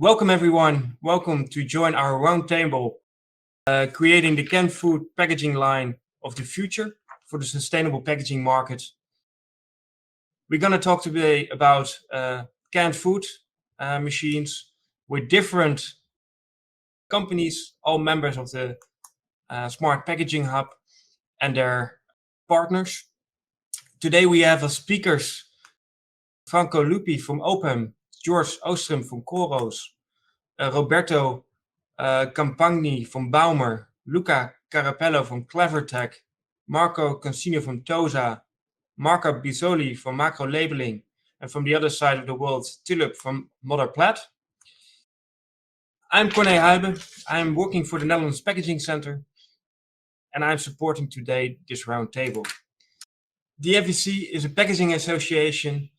Welcome everyone. Welcome to join our roundtable, creating the canned food packaging line of the future for the sustainable packaging market. We're going to talk today about canned food machines with different companies, all members of the Smart Packaging Hub and their partners. Today we have as speakers Franco Lupi from Open, George Oostrum from Coros, Roberto Campagni from Baumer, Luca Carapello from Clevertech, Marco Consino from Tosa, Marco Bisoli from Macro Labeling, and from the other side of the world, Tulip from Mother Platt. I'm Corné Huybe. I'm working for the Netherlands Packaging Center, and I'm supporting today this roundtable. The FEC is a packaging association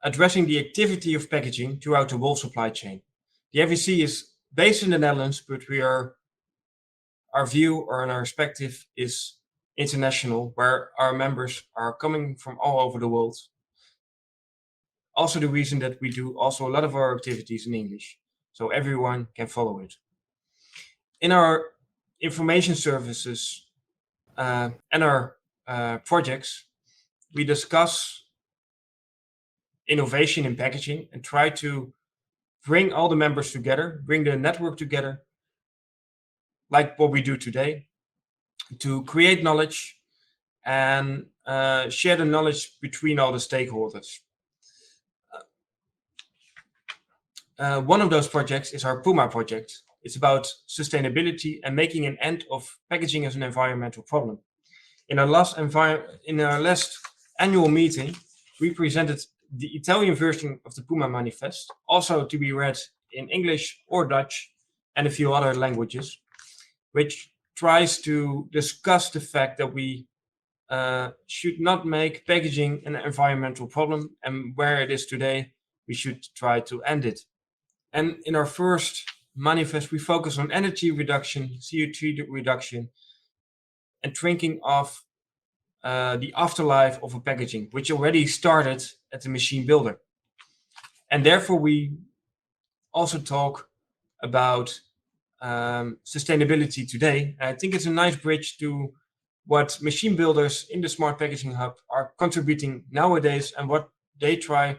addressing the activity of packaging throughout the whole supply chain. The FEC is based in the Netherlands, but our view or our perspective is international, where our members are coming from all over the world. Also the reason that we do also a lot of our activities in English, so everyone can follow it. In our information services and our projects, we discuss innovation in packaging and try to bring all the members together, bring the network together, like what we do today, to create knowledge and share the knowledge between all the stakeholders. One of those projects is our PUMA project. It's about sustainability and making an end of packaging as an environmental problem. In our last annual meeting, we presented the Italian version of the PUMA manifest, also to be read in English or Dutch and a few other languages, which tries to discuss the fact that we should not make packaging an environmental problem, and where it is today, we should try to end it. And in our first manifest, we focus on energy reduction, CO2 reduction, and thinking of the afterlife of a packaging, which already started at the machine builder. And therefore, we also talk about sustainability today. I think it's a nice bridge to what machine builders in the Smart Packaging Hub are contributing nowadays and what they try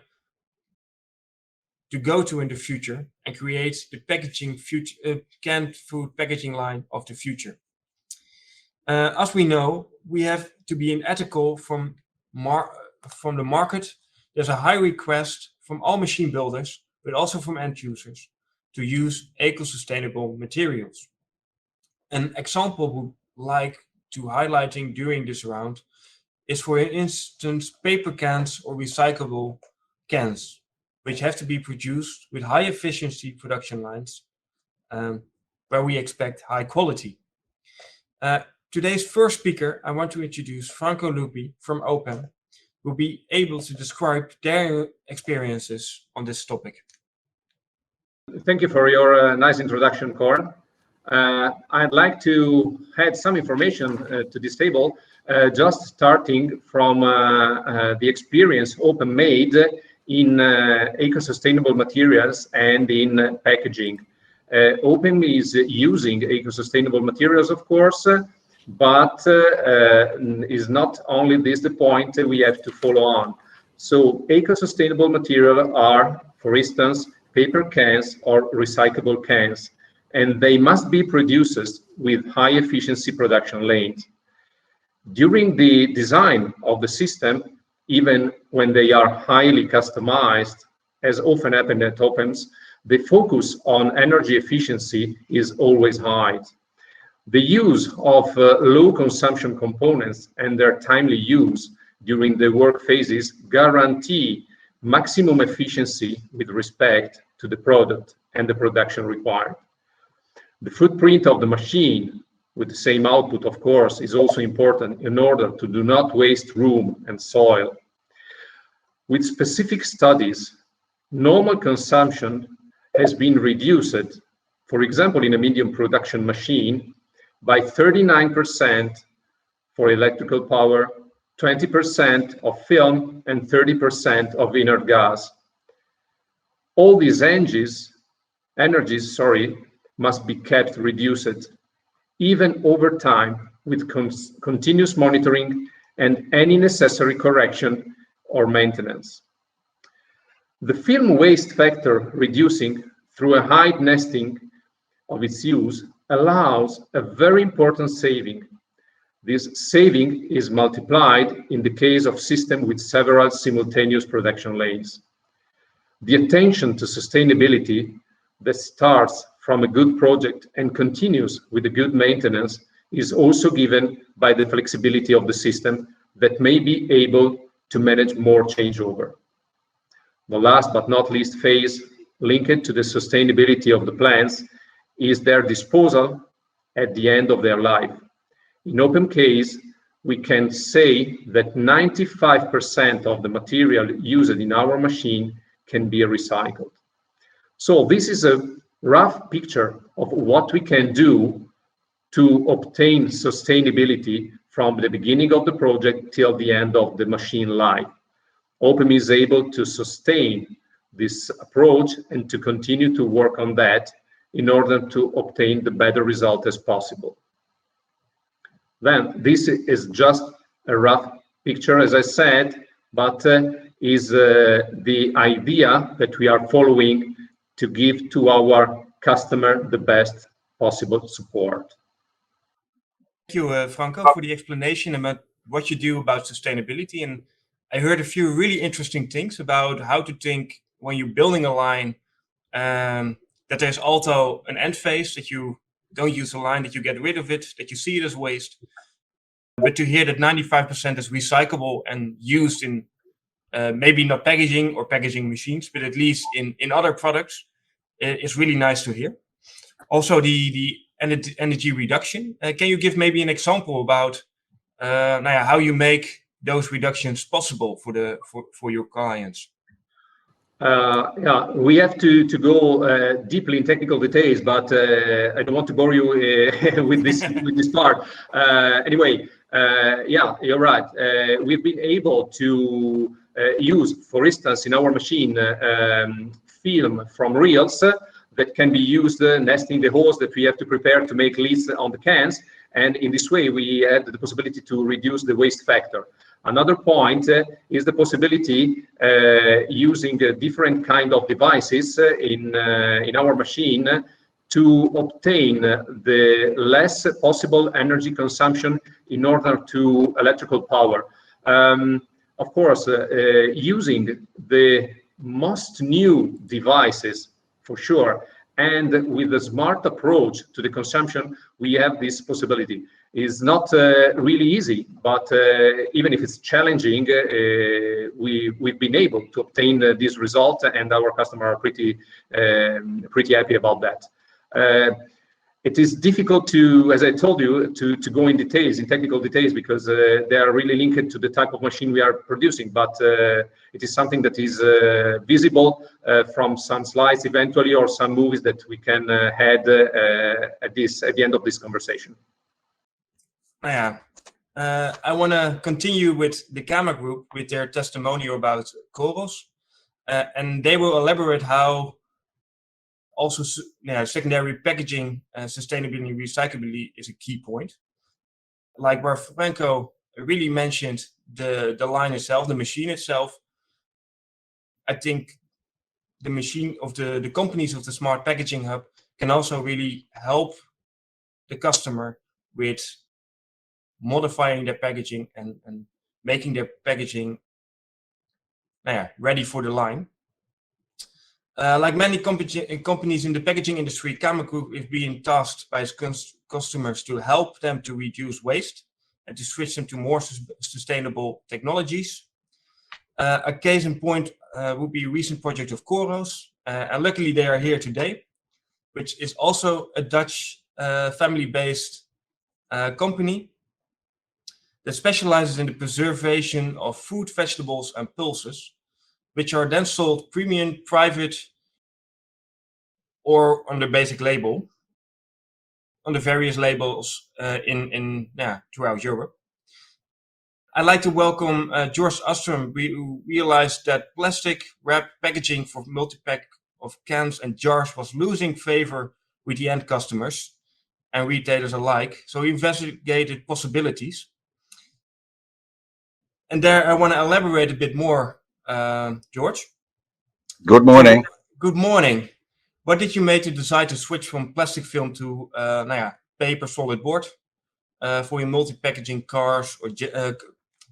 to go to in the future and create the packaging canned food packaging line of the future. As we know, we have to be ethical from the market. There's a high request from all machine builders, but also from end users, to use eco-sustainable materials. An example would like to highlighting during this round is, for instance, paper cans or recyclable cans, which have to be produced with high efficiency production lines, where we expect high quality. Today's first speaker, I want to introduce Franco Lupi from Open, who will be able to describe their experiences on this topic. Thank you for your nice introduction, Cor. I'd like to add some information to this table, just starting from the experience Open made in eco-sustainable materials and in packaging. Open is using eco-sustainable materials, of course, but is not only this the point we have to follow on. So eco-sustainable materials are, for instance, paper cans or recyclable cans, and they must be produced with high efficiency production lanes. During the design of the system, even when they are highly customized, as often happens at Opens, the focus on energy efficiency is always high. The use of low consumption components and their timely use during the work phases guarantee maximum efficiency with respect to the product and the production required. The footprint of the machine, with the same output, of course, is also important in order to do not waste room and soil. With specific studies, normal consumption has been reduced, for example, in a medium production machine, by 39% for electrical power, 20% of film, and 30% of inert gas. All these engines Energies, must be kept reduced, even over time, with continuous monitoring and any necessary correction or maintenance. The film waste factor reducing through a high nesting of its use allows a very important saving. This saving is multiplied in the case of systems with several simultaneous production lanes. The attention to sustainability that starts from a good project and continues with a good maintenance is also given by the flexibility of the system that may be able to manage more changeover. The last but not least phase linked to the sustainability of the plants is their disposal at the end of their life. In open case, we can say that 95% of the material used in our machine can be recycled. So this is a rough picture of what we can do to obtain sustainability from the beginning of the project till the end of the machine life. OPEM is able to sustain this approach and to continue to work on that in order to obtain the better result as possible. Then this is just a rough picture, as I said, but is the idea that we are following to give to our customer the best possible support. Thank you, Franco, for the explanation about what you do about sustainability. And I heard a few really interesting things about how to think when you're building a line, that there's also an end phase, that you don't use a line, that you get rid of it, that you see it as waste. But to hear that 95% is recyclable and used in maybe not packaging or packaging machines, but at least in other products, is really nice to hear. Also, the energy reduction. Can you give maybe an example about how you make those reductions possible for your clients? Yeah, we have to go deeply in technical details, but I don't want to bore you with this part. Anyway, yeah, you're right. We've been able to use, for instance, in our machine, film from reels that can be used nesting the holes that we have to prepare to make lids on the cans. And in this way, we had the possibility to reduce the waste factor. Another point is the possibility using different kind of devices in our machine to obtain the less possible energy consumption in order to electrical power. Of course, using the most new devices, for sure, and with a smart approach to the consumption, we have this possibility. It's not really easy, but even if it's challenging, we've been able to obtain this result, and our customers are pretty happy about that. It is difficult to, as I told you, to go in details, in technical details, because they are really linked to the type of machine we are producing. But it is something that is visible from some slides eventually, or some movies that we can add at the end of this conversation. Yeah, I want to continue with the Gamma Group with their testimonial about Coros, and they will elaborate how also secondary packaging sustainability and recyclability is a key point. Like where Franco really mentioned the line itself, the machine itself. I think the machine of the companies of the Smart Packaging Hub can also really help the customer with modifying their packaging and making their packaging ready for the line. Like many companies in the packaging industry, Gamma Group is being tasked by its customers to help them to reduce waste and to switch them to more sustainable technologies. A case in point would be a recent project of Coros, and luckily they are here today, which is also a Dutch family-based company that specializes in the preservation of fruit, vegetables, and pulses, which are then sold premium, private, or on the basic label, on the various labels throughout Europe. I'd like to welcome George Ostrom, who realized that plastic wrap packaging for multi-pack of cans and jars was losing favor with the end customers and retailers alike. So he investigated possibilities. And there I want to elaborate a bit more, George. Good morning. Good morning. What did you make to decide to switch from plastic film to paper solid board for your multi-packaging cars or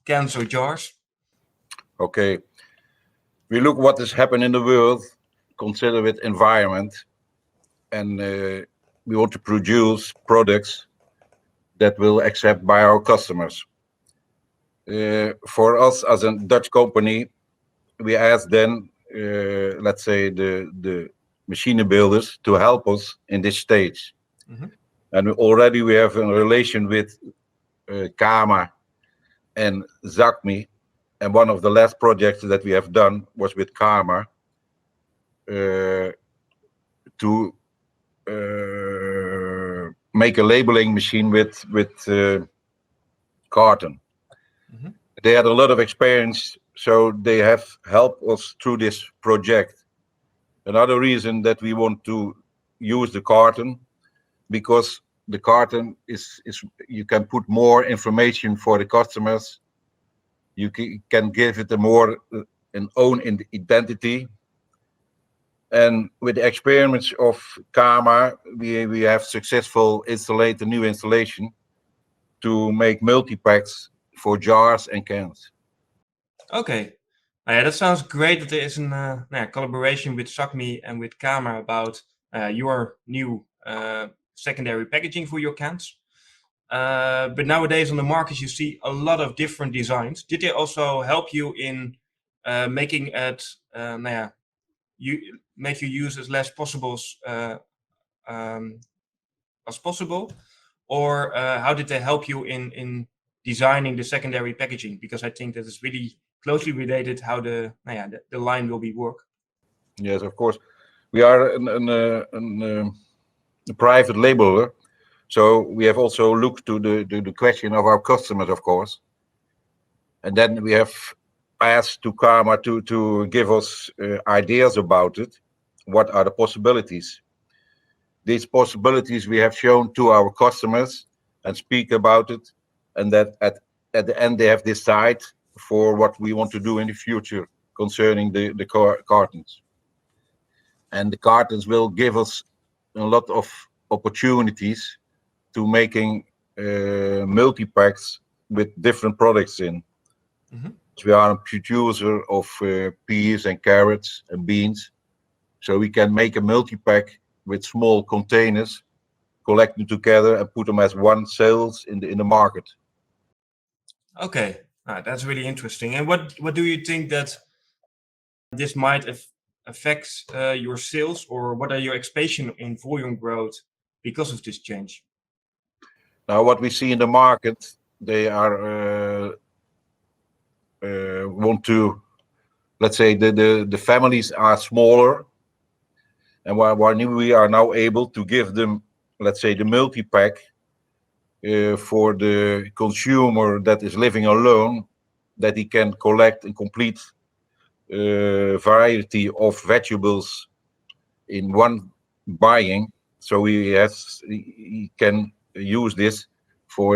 cans or jars? Okay, we look what has happened in the world, consider it environment, and we want to produce products that will accept by our customers. For us as a Dutch company, we ask then, let's say the machine builders to help us in this stage. Mm-hmm. And already we have a relation with Kama and Zakmi. And one of the last projects that we have done was with Karma to make a labeling machine with carton. Mm-hmm. They had a lot of experience, so they have helped us through this project. Another reason that we want to use the carton, because the carton is you can put more information for the customers. You can give it a more an own identity. And with the experiments of Kama, we have successful installed a new installation to make multi-packs for jars and cans. Okay. Yeah, that sounds great that there is a collaboration with Sakmi and with Kama about your new secondary packaging for your cans. But nowadays on the market, you see a lot of different designs. Did they also help you in making it, make you use as less as possible? Or how did they help you in designing the secondary packaging? Because I think that is really closely related how the line will be work. Yes, of course. We are a private labeler, so we have also looked to the question of our customers, of course. And then we have asked to Karma to give us ideas about it. What are the possibilities? These possibilities we have shown to our customers and speak about it, and that at the end they have decided for what we want to do in the future concerning the cartons. And the cartons will give us a lot of opportunities to making multi-packs with different products in. Mm-hmm. So we are a producer of peas and carrots and beans, so we can make a multi-pack with small containers, collect them together and put them as one sales in the market. Okay, that's really interesting. And what do you think that this might affect your sales, or what are your expectations in volume growth because of this change? Now, what we see in the market, they are want to, let's say, the families are smaller, and while we are now able to give them, let's say, the multi-pack for the consumer that is living alone, that he can collect a complete variety of vegetables in one buying. So he can use this for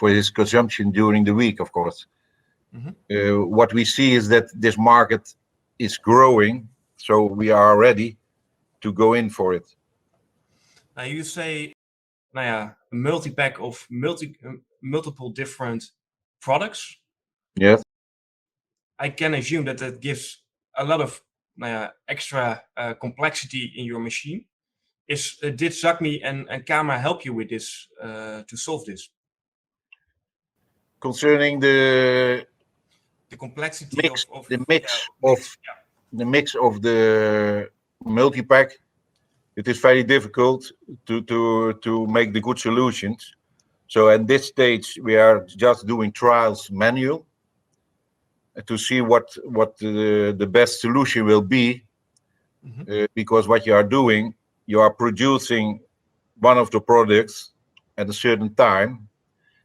his consumption during the week, of course. Mm-hmm. What we see is that this market is growing, so we are ready to go in for it. Now you say, a multi-pack of multiple different products. Yes. I can assume that gives a lot of extra complexity in your machine. Did Zakmi and Kama help you with this to solve this? Concerning the complexity mix, of the mix of the multi-pack, it is very difficult to make the good solutions. So at this stage, we are just doing trials manual to see what the best solution will be. Mm-hmm. Because what you are doing, you are producing one of the products at a certain time,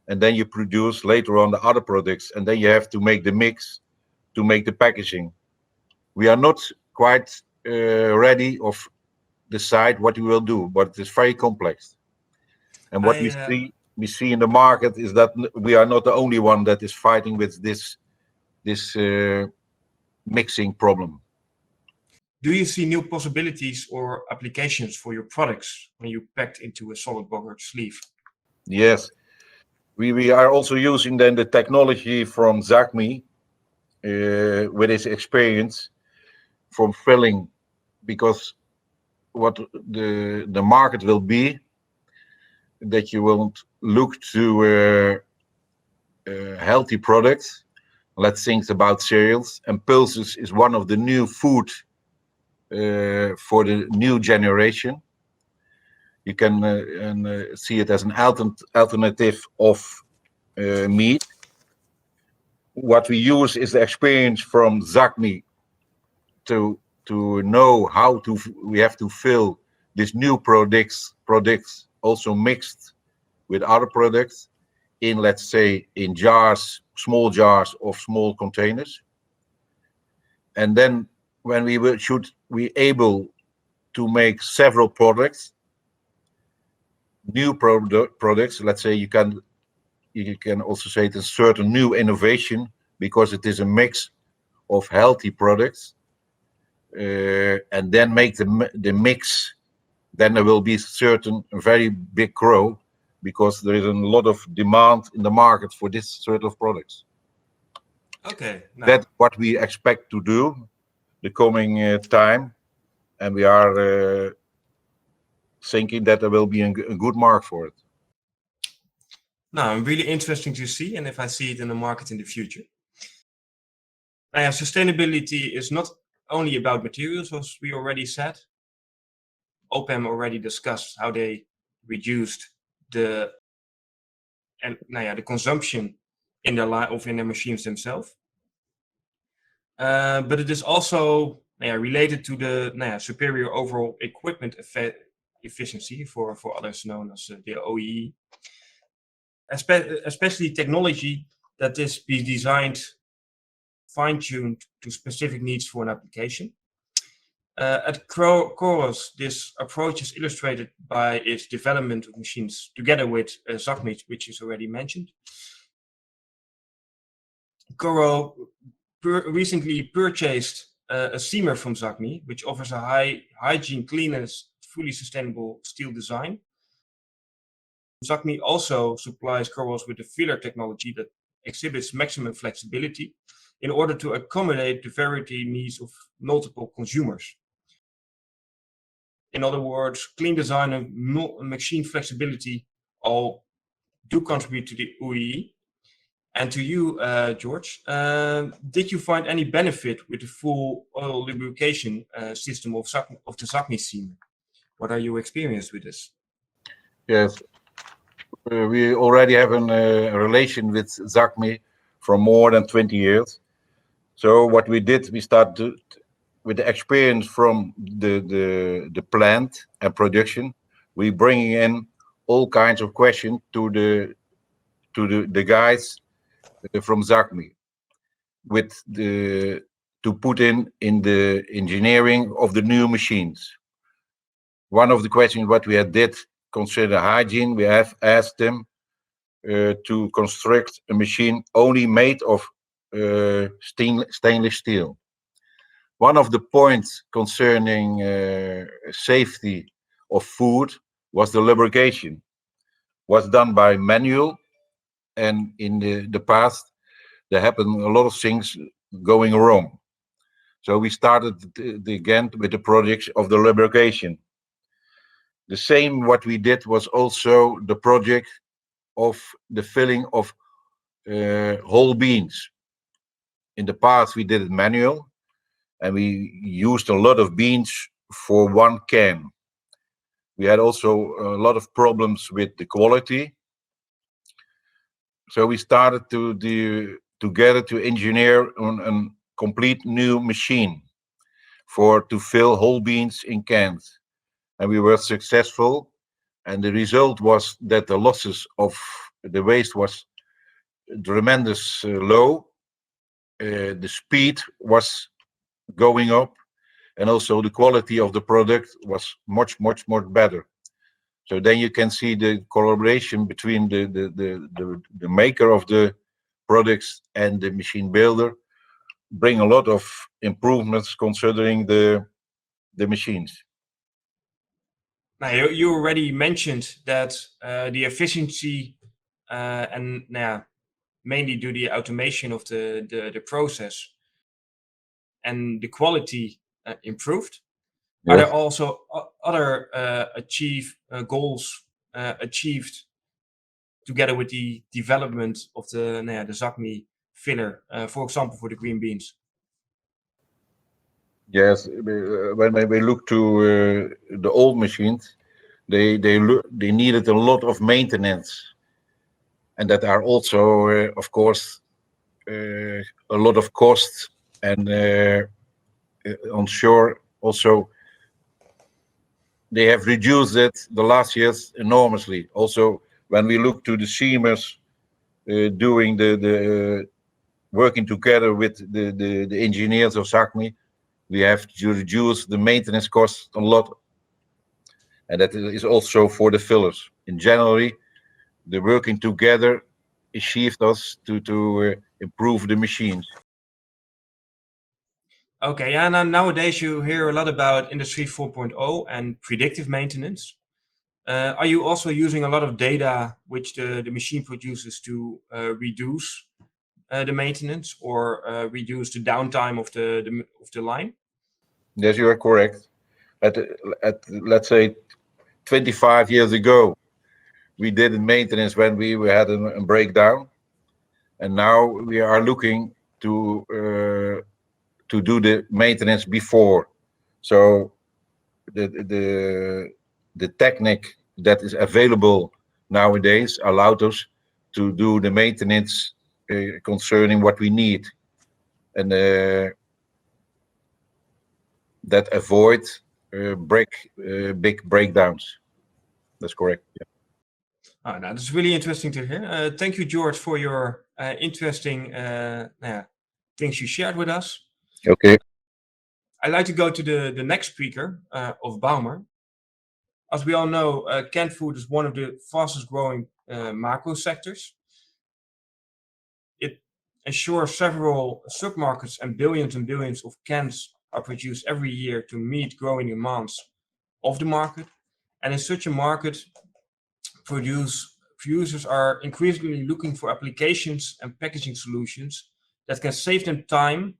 and then you produce later on the other products, and then you have to make the mix to make the packaging. We are not quite ready of decide what we will do, but it is very complex. And what we see in the market is that we are not the only one that is fighting with this mixing problem. Do you see new possibilities or applications for your products when you packed into a solid buggered sleeve? Yes, we are also using then the technology from Zagmi with his experience from filling, because what the market will be that you will look to healthy products. Let's think about cereals, and pulses is one of the new food for the new generation. You can see it as an alternative of meat. What we use is the experience from Zagmi to know how we have to fill these new products also mixed with other products in, let's say, in jars, small jars of small containers. And then when should be able to make several products, new products, let's say you can also say it is a certain new innovation because it is a mix of healthy products, and then make the mix, then there will be certain very big growth because there is a lot of demand in the market for this sort of products. Okay. That's what we expect to do the coming time, and we are thinking that there will be a good market for it. Now, really interesting to see, and if I see it in the market in the future. Now, sustainability is not only about materials, as we already said. OPAM already discussed how they reduced the consumption in their machines themselves. But it is also related to the superior overall equipment efficiency, for others known as the OEE. Especially technology that is be designed, fine-tuned to specific needs for an application. At Coros, this approach is illustrated by its development of machines together with Zagmi, which is already mentioned. Coro recently purchased a seamer from Zagmi, which offers a high hygiene, cleanness, fully sustainable steel design. Zagmi also supplies Coros with a filler technology that exhibits maximum flexibility in order to accommodate the variety needs of multiple consumers. In other words, clean design and machine flexibility all do contribute to the OEE. And to you, George, did you find any benefit with the full oil lubrication system of the Zagmi seamer? What are your experience with this? Yes, we already have a relation with Zagmi for more than 20 years. So what we did, we started with the experience from the plant and production. We bringing in all kinds of questions to the guys from Zagmi, with to put in the engineering of the new machines. One of the questions what we did consider hygiene. We have asked them to construct a machine only made of stainless steel. One of the points concerning safety of food was the lubrication. Was done by manual, and in the past there happened a lot of things going wrong. So we started again with the project of the lubrication. The same what we did was also the project of the filling of whole beans. In the past we did it manual, and we used a lot of beans for one can. We had also a lot of problems with the quality. So we started together to engineer a complete new machine to fill whole beans in cans. And we were successful. And the result was that the losses of the waste was tremendous low. The speed was going up, and also the quality of the product was much better. So then you can see the collaboration between the maker of the products and the machine builder bring a lot of improvements considering the machines. Now, you already mentioned that the efficiency and mainly due to the automation of the process and the quality improved. Are there also other goals achieved together with the development of the ZACMI filler, for example, for the green beans? Yes, when we look to the old machines, they needed a lot of maintenance, and that are also, of course, a lot of costs, and on shore also they have reduced it the last years enormously. Also, when we look to the seamers doing the working together with the engineers of ZACMI, we have to reduce the maintenance costs a lot, and that is also for the fillers. In general, the working together achieved us to improve the machines. Okay, yeah, nowadays you hear a lot about Industry 4.0 and predictive maintenance. Are you also using a lot of data which the machine produces to reduce the maintenance or reduce the downtime of the line? Yes, you are correct. At let's say 25 years ago, we did maintenance when we had a breakdown, and now we are looking to do the maintenance before. So the technique that is available nowadays allowed us to do the maintenance concerning what we need, and that avoid big breakdowns. That's correct. Yeah. Oh, now that's really interesting to hear. Thank you, George, for your interesting things you shared with us. Okay. I'd like to go to the next speaker of Baumer. As we all know, canned food is one of the fastest growing macro sectors. It ensures several submarkets and billions of cans are produced every year to meet growing demands of the market. And in such a market, producers are increasingly looking for applications and packaging solutions that can save them time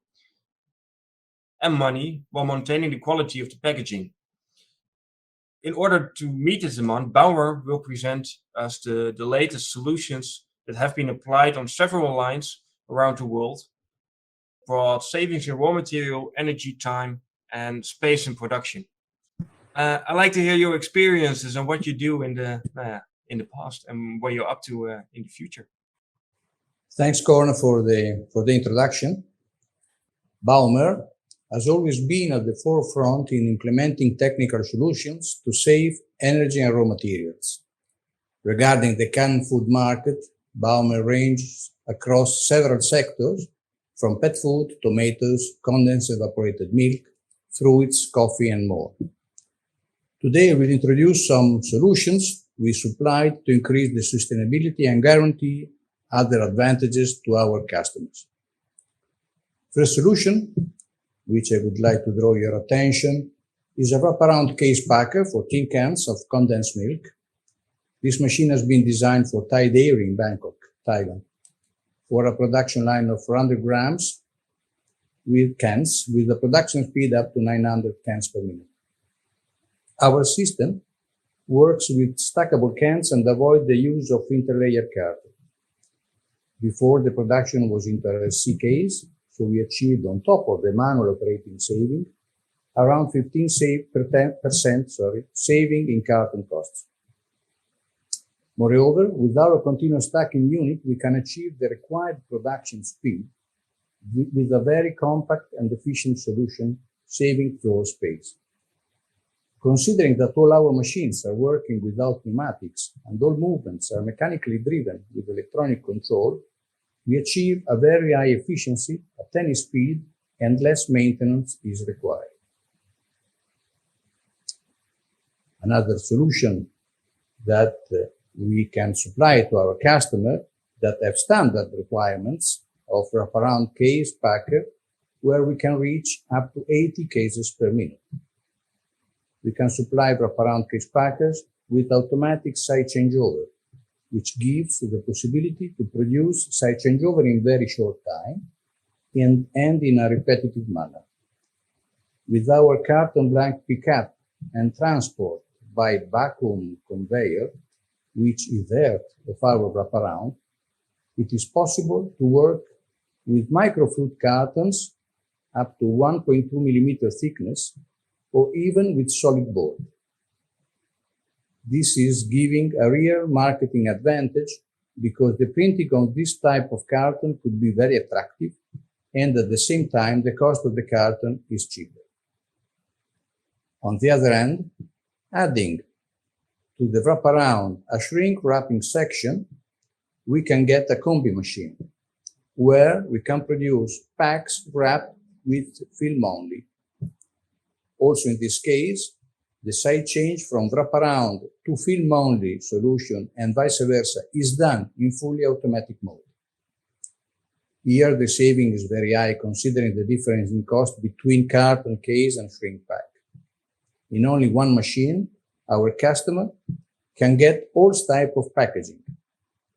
and money while maintaining the quality of the packaging. In order to meet this demand, Baumer will present us the latest solutions that have been applied on several lines around the world, brought savings in raw material, energy, time, and space in production. I'd like to hear your experiences and what you do in the past and what you're up to in the future. Thanks, Corne, for the introduction. Baumer has always been at the forefront in implementing technical solutions to save energy and raw materials. Regarding the canned food market, Baumer ranges across several sectors, from pet food, tomatoes, condensed evaporated milk, fruits, coffee, and more. Today, we'll introduce some solutions we supplied to increase the sustainability and guarantee other advantages to our customers. First solution, which I would like to draw your attention, is a wraparound case packer for tin cans of condensed milk. This machine has been designed for Thai Dairy in Bangkok, Thailand, for a production line of 400 grams with cans, with a production speed up to 900 cans per minute. Our system works with stackable cans and avoids the use of interlayer carton. Before, the production was into a C case, so we achieved, on top of the manual operating saving, around 15% saving in carton costs. Moreover, with our continuous stacking unit, we can achieve the required production speed with a very compact and efficient solution, saving floor space. Considering that all our machines are working without pneumatics and all movements are mechanically driven with electronic control, we achieve a very high efficiency at any speed and less maintenance is required. Another solution that we can supply to our customer that have standard requirements of wraparound case packer, where we can reach up to 80 cases per minute. We can supply wraparound case packers with automatic site changeover, which gives the possibility to produce site changeover in very short time and in a repetitive manner. With our carton blank pickup and transport by vacuum conveyor, which is the heart of our wraparound, it is possible to work with microfluid cartons up to 1.2 millimeter thickness, or even with solid board. This is giving a real marketing advantage because the printing on this type of carton could be very attractive, and at the same time, the cost of the carton is cheaper. On the other hand, adding to the wraparound a shrink wrapping section, we can get a combi machine where we can produce packs wrapped with film only. Also in this case, the side change from wraparound to film only solution and vice versa is done in fully automatic mode. Here the saving is very high considering the difference in cost between carton case and shrink pack. In only one machine, our customer can get all types of packaging,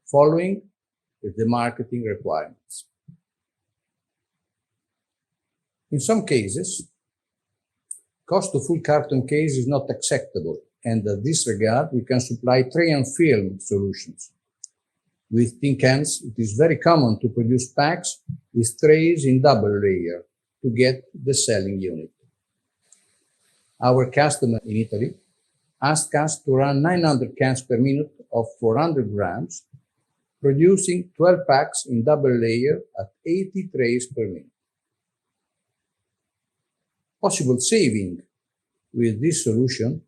following the marketing requirements. In some cases, cost of full carton case is not acceptable, and in this regard, we can supply tray and film solutions. With tin cans, it is very common to produce packs with trays in double layer to get the selling unit. Our customer in Italy asked us to run 900 cans per minute of 400 grams, producing 12 packs in double layer at 80 trays per minute. Possible saving with this solution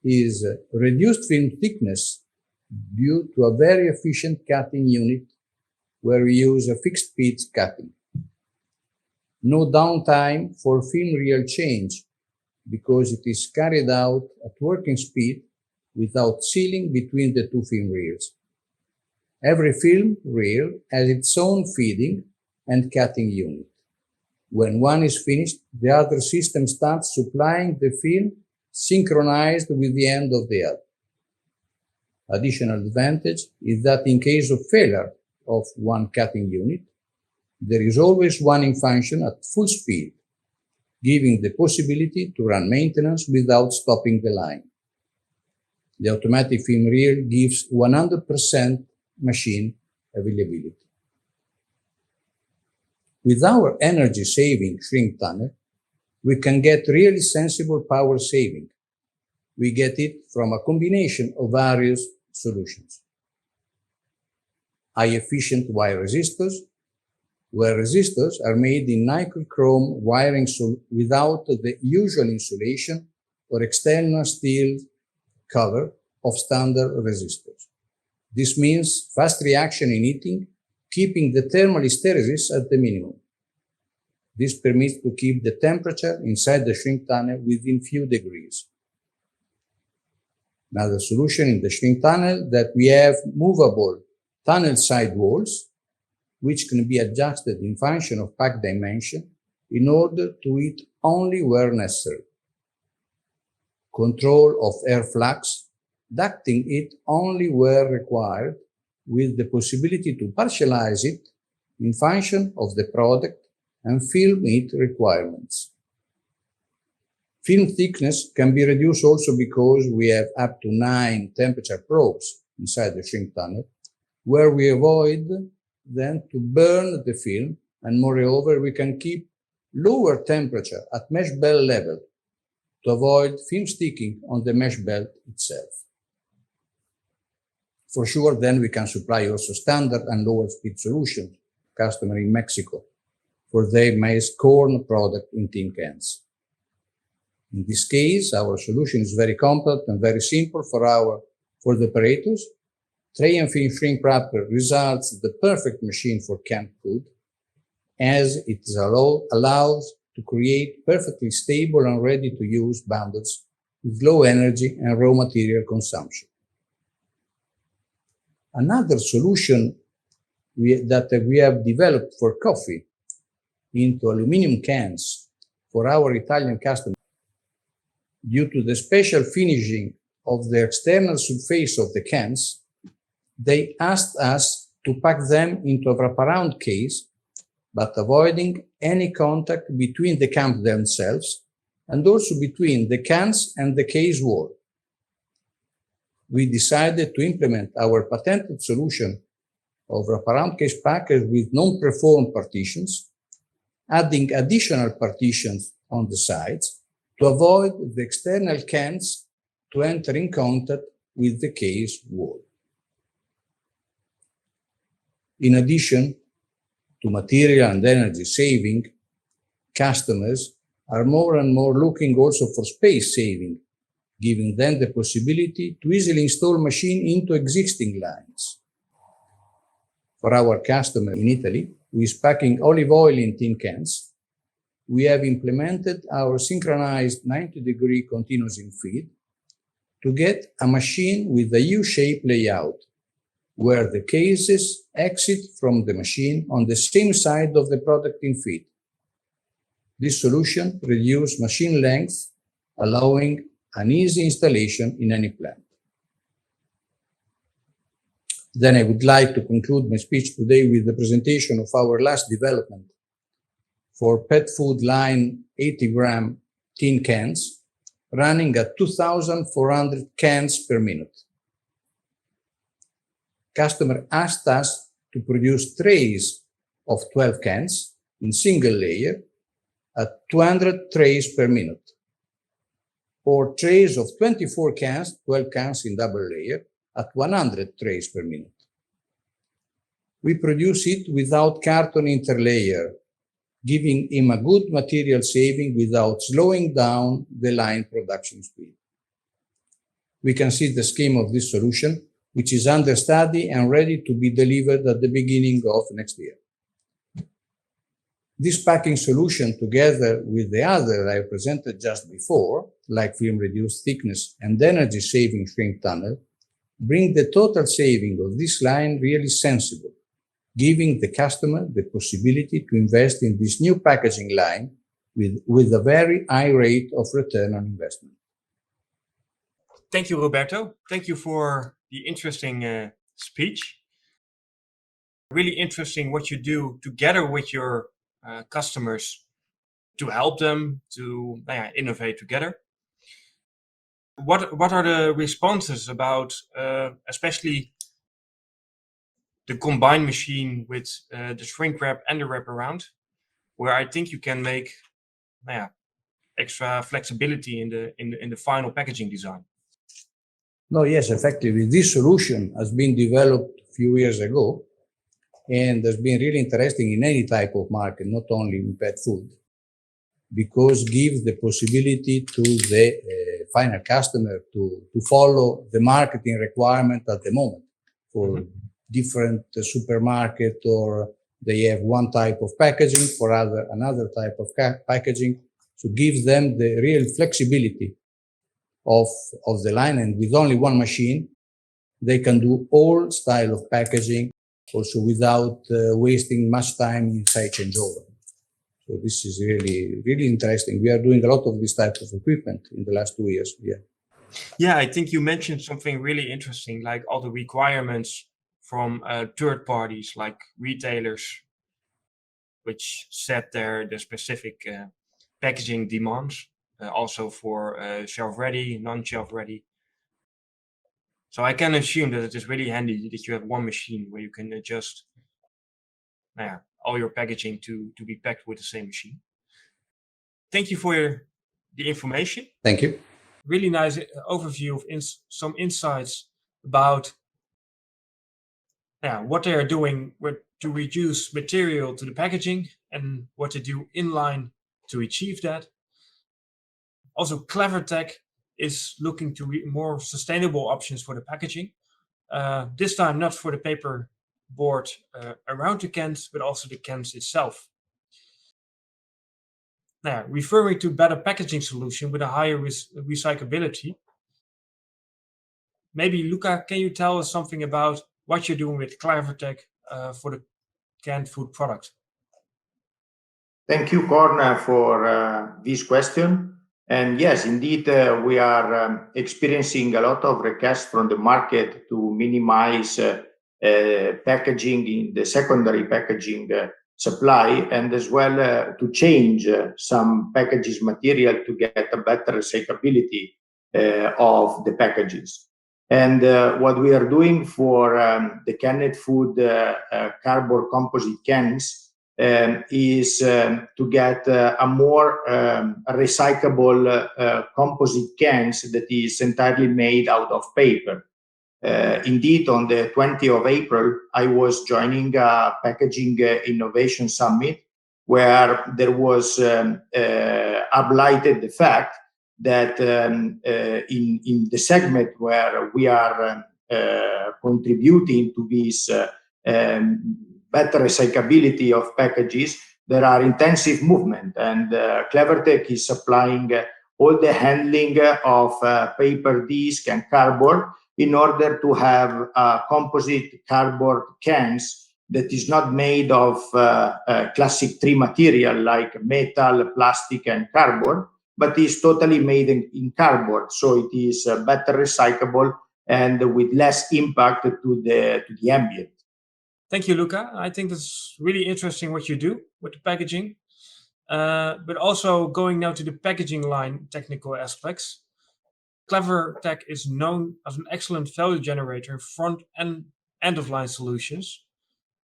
is reduced film thickness due to a very efficient cutting unit where we use a fixed speed cutting. No downtime for film reel change because it is carried out at working speed without sealing between the two film reels. Every film reel has its own feeding and cutting unit. When one is finished, the other system starts supplying the film synchronized with the end of the other. Additional advantage is that in case of failure of one cutting unit, there is always one in function at full speed, giving the possibility to run maintenance without stopping the line. The automatic film reel gives 100% machine availability. With our energy-saving shrink tunnel, we can get really sensible power saving. We get it from a combination of various solutions. High-efficient wire resistors, where resistors are made in nickel chrome wiring without the usual insulation or external steel cover of standard resistors. This means fast reaction in heating, keeping the thermal hysteresis at the minimum. This permits to keep the temperature inside the shrink tunnel within few degrees. Another solution in the shrink tunnel that we have movable tunnel side walls, which can be adjusted in function of pack dimension in order to heat only where necessary. Control of air flux, ducting it only where required, with the possibility to partialize it in function of the product and film heat requirements. Film thickness can be reduced also because we have up to 9 temperature probes inside the shrink tunnel, where we avoid then to burn the film, and moreover, we can keep lower temperature at mesh belt level to avoid film sticking on the mesh belt itself. For sure, then we can supply also standard and lower speed solutions, customer in Mexico, for their maize corn product in tin cans. In this case, our solution is very compact and very simple for the operators. Tray and film shrink wrapper results the perfect machine for canned food, as it allows to create perfectly stable and ready to use bundles with low energy and raw material consumption. Another solution that we have developed for coffee into aluminum cans for our Italian customers, due to the special finishing of the external surface of the cans, they asked us to pack them into a wraparound case, but avoiding any contact between the cans themselves and also between the cans and the case wall. We decided to implement our patented solution of wraparound case packers with non-performed partitions, adding additional partitions on the sides to avoid the external cans to enter in contact with the case wall. In addition to material and energy saving, customers are more and more looking also for space saving, giving them the possibility to easily install machines into existing lines. For our customer in Italy, who is packing olive oil in tin cans, we have implemented our synchronized 90-degree continuous in feed to get a machine with a U-shaped layout, where the cases exit from the machine on the same side of the product in feed. This solution reduces machine length, allowing an easy installation in any plant. Then I would like to conclude my speech today with the presentation of our last development for pet food line 80-gram tin cans, running at 2,400 cans per minute. Customer asked us to produce trays of 12 cans in single layer at 200 trays per minute, or trays of 24 cans, 12 cans in double layer, at 100 trays per minute. We produce it without carton interlayer, giving him a good material saving without slowing down the line production speed. We can see the scheme of this solution, which is under study and ready to be delivered at the beginning of next year. This packing solution, together with the other I presented just before, like film reduced thickness and energy saving shrink tunnel, bring the total saving of this line really sensible, giving the customer the possibility to invest in this new packaging line with a very high rate of return on investment. Thank you, Roberto. Thank you for the interesting speech. Really interesting what you do together with your customers to help them to innovate together. What are the responses about especially the combined machine with the shrink wrap and the wraparound, where I think you can make extra flexibility in the final packaging design? No, yes, effectively, this solution has been developed a few years ago and has been really interesting in any type of market, not only in pet food, because gives the possibility to the final customer to follow the marketing requirement at the moment for different supermarket, or they have one type of packaging for another type of packaging. So gives them the real flexibility of the line, and with only one machine, they can do all style of packaging also without wasting much time inside changeover. So this is really, really interesting. We are doing a lot of this type of equipment in the last 2 years. Yeah, I think you mentioned something really interesting, like all the requirements from third parties, like retailers, which set the specific packaging demands, also for shelf ready, non-shelf ready. So I can assume that it is really handy that you have one machine where you can adjust all your packaging to be packed with the same machine. Thank you for the information. Thank you. Really nice overview of some insights about what they are doing to reduce material to the packaging and what to do inline to achieve that. Also, Clevertech is looking to more sustainable options for the packaging. This time not for the paper board around the cans, but also the cans itself. Now, referring to better packaging solution with a higher recyclability. Maybe Luca, can you tell us something about what you're doing with CleverTech for the canned food product? Thank you, Corn, for this question. And yes, indeed, we are experiencing a lot of requests from the market to minimize packaging in the secondary packaging supply, and as well to change some packages material to get a better recyclability of the packages. And what we are doing for the canned food cardboard composite cans is to get a more recyclable composite cans that is entirely made out of paper. Indeed, on the 20th of April, I was joining a packaging innovation summit where there was highlighted the fact that in the segment where we are contributing to this better recyclability of packages, there are intensive movement, and CleverTech is supplying all the handling of paper disc and cardboard in order to have composite cardboard cans that is not made of classic three material like metal, plastic, and cardboard, but is totally made in cardboard. So it is better recyclable and with less impact to the ambient. Thank you, Luca. I think that's really interesting what you do with the packaging, but also going now to the packaging line technical aspects. CleverTech is known as an excellent value generator in front and end-of-line solutions.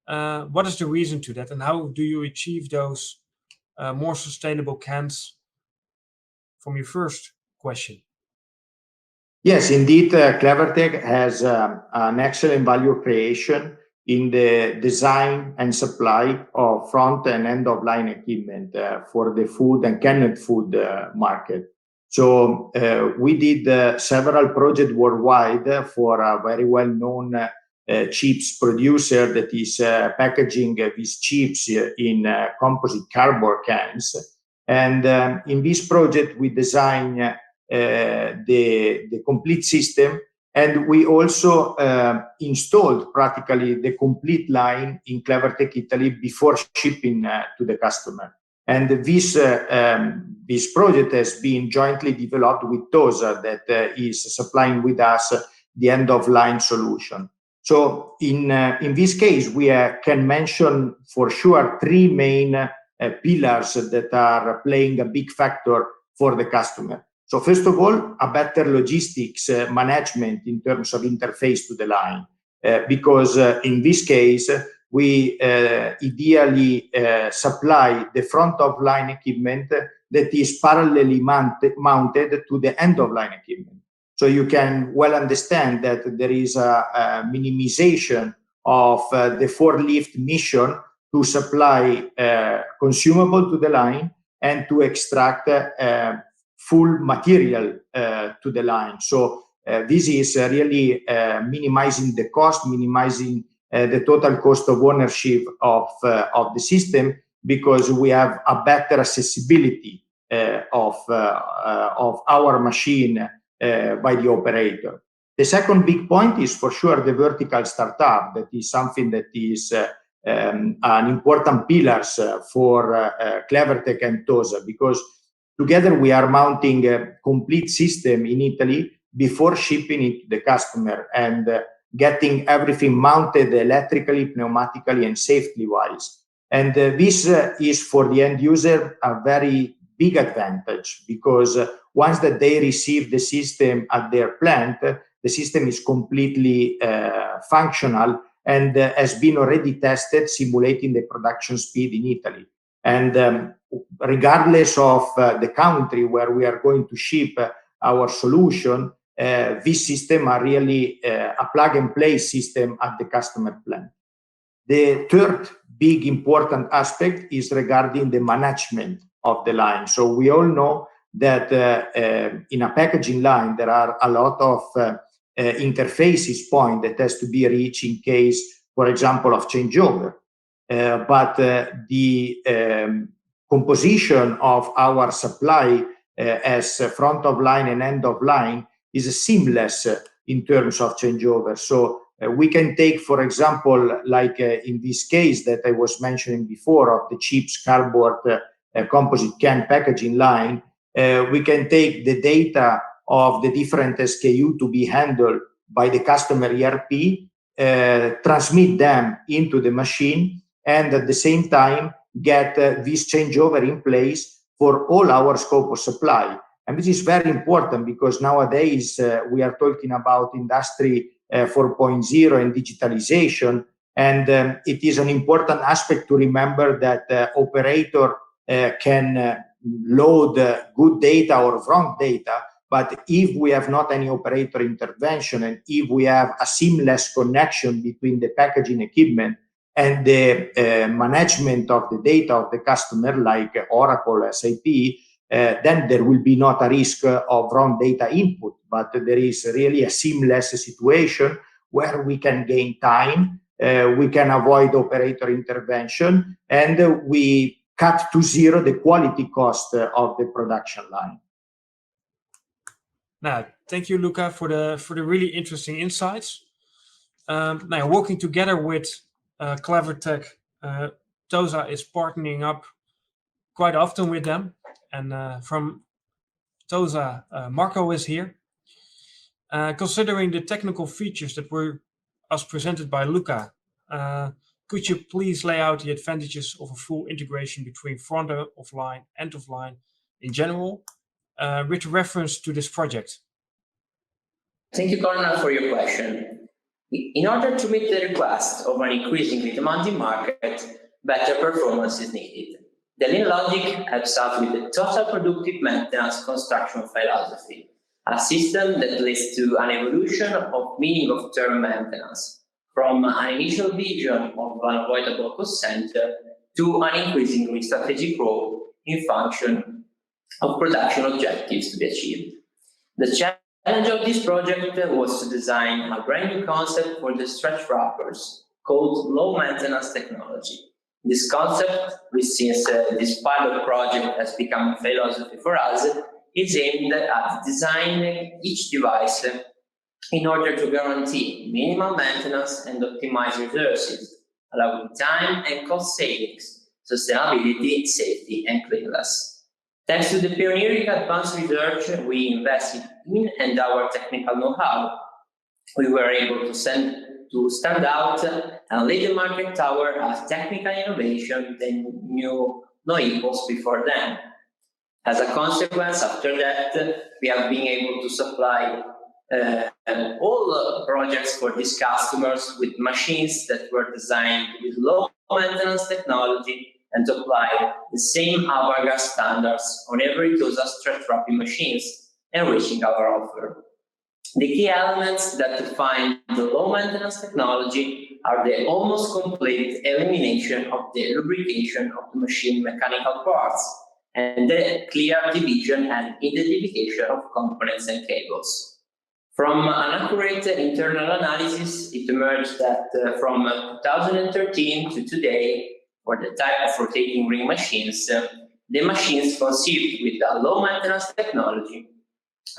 What is the reason to that, and how do you achieve those more sustainable cans? From your first question. Yes, indeed, CleverTech has an excellent value creation in the design and supply of front and end-of-line equipment for the food and canned food market. So we did several projects worldwide for a very well-known chips producer that is packaging these chips in composite cardboard cans. And in this project, we design the complete system, and we also installed practically the complete line in CleverTech Italy before shipping to the customer. And this project has been jointly developed with TOSA that is supplying with us the end-of-line solution. So in this case, we can mention for sure three main pillars that are playing a big factor for the customer. So first of all, a better logistics management in terms of interface to the line, because in this case, we ideally supply the front of line equipment that is parallelly mounted to the end of line equipment. So you can well understand that there is a minimization of the forklift mission to supply consumable to the line and to extract full material to the line. So this is really minimizing the cost, minimizing the total cost of ownership of the system, because we have a better accessibility of our machine by the operator. The second big point is for sure the vertical startup. That is something that is an important pillars for CleverTech and TOSA, because together we are mounting a complete system in Italy before shipping it to the customer and getting everything mounted electrically, pneumatically, and safety-wise. And this is for the end user a very big advantage, because once that they receive the system at their plant, the system is completely functional and has been already tested simulating the production speed in Italy. And regardless of the country where we are going to ship our solution, this system are really a plug-and-play system at the customer plant. The third big important aspect is regarding the management of the line. So we all know that in a packaging line, there are a lot of interfaces point that has to be reached in case, for example, of changeover. But the composition of our supply as front of line and end of line is seamless in terms of changeover. So we can take, for example, like in this case that I was mentioning before of the chips cardboard composite can packaging line, we can take the data of the different SKU to be handled by the customer ERP, transmit them into the machine, and at the same time get this changeover in place for all our scope of supply. And this is very important because nowadays we are talking about industry 4.0 and digitalization, and it is an important aspect to remember that operator can load good data or wrong data, but if we have not any operator intervention and if we have a seamless connection between the packaging equipment and the management of the data of the customer like Oracle, SAP, then there will be not a risk of wrong data input, but there is really a seamless situation where we can gain time, we can avoid operator intervention, and we cut to zero the quality cost of the production line. Now, thank you, Luca, for the really interesting insights. Now, working together with Clevertech, TOSA is partnering up quite often with them. And from TOSA, Marco is here. Considering the technical features that were as presented by Luca, could you please lay out the advantages of a full integration between front of line, end of line in general, with reference to this project? Thank you, Cornel, for your question. In order to meet the request of an increasingly demanding market, better performance is needed. The Lean logic helps us with the total productive maintenance construction philosophy, a system that leads to an evolution of meaning of term maintenance, from an initial vision of unavoidable cost center to an increasingly strategic role in function of production objectives to be achieved. The challenge of this project was to design a brand new concept for the stretch wrappers called low maintenance technology. This concept, which since this pilot project has become a philosophy for us, is aimed at designing each device in order to guarantee minimal maintenance and optimize resources, allowing time and cost savings, sustainability, safety, and cleanliness. Thanks to the pioneering advanced research we invested in and our technical know-how, we were able to stand out and lead the market tower as technical innovation that knew no equals before then. As a consequence, after that, we have been able to supply all projects for these customers with machines that were designed with low maintenance technology and to apply the same Avogadro standards on every TOSA stretch wrapping machines, enriching our offer. The key elements that define the low maintenance technology are the almost complete elimination of the lubrication of the machine mechanical parts and the clear division and identification of components and cables. From an accurate internal analysis, it emerged that from 2013 to today, for the type of rotating ring machines, the machines conceived with a low maintenance technology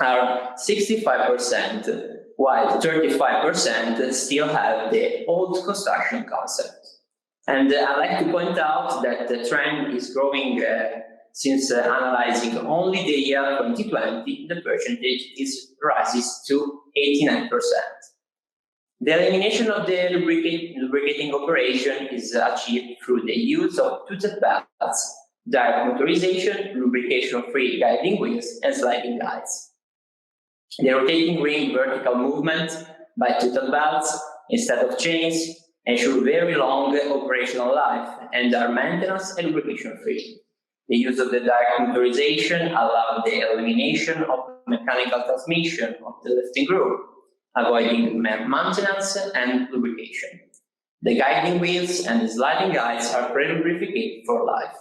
are 65%, while 35% still have the old construction concept. And I'd like to point out that the trend is growing since analyzing only the year 2020, the percentage rises to 89%. The elimination of the lubricating operation is achieved through the use of toothed belts, direct motorization, lubrication-free guiding wheels, and sliding guides. The rotating ring vertical movement by toothed belts instead of chains ensure very long operational life and are maintenance and lubrication-free. The use of the direct motorization allows the elimination of mechanical transmission of the lifting group, avoiding maintenance and lubrication. The guiding wheels and the sliding guides are pre-lubricated for life.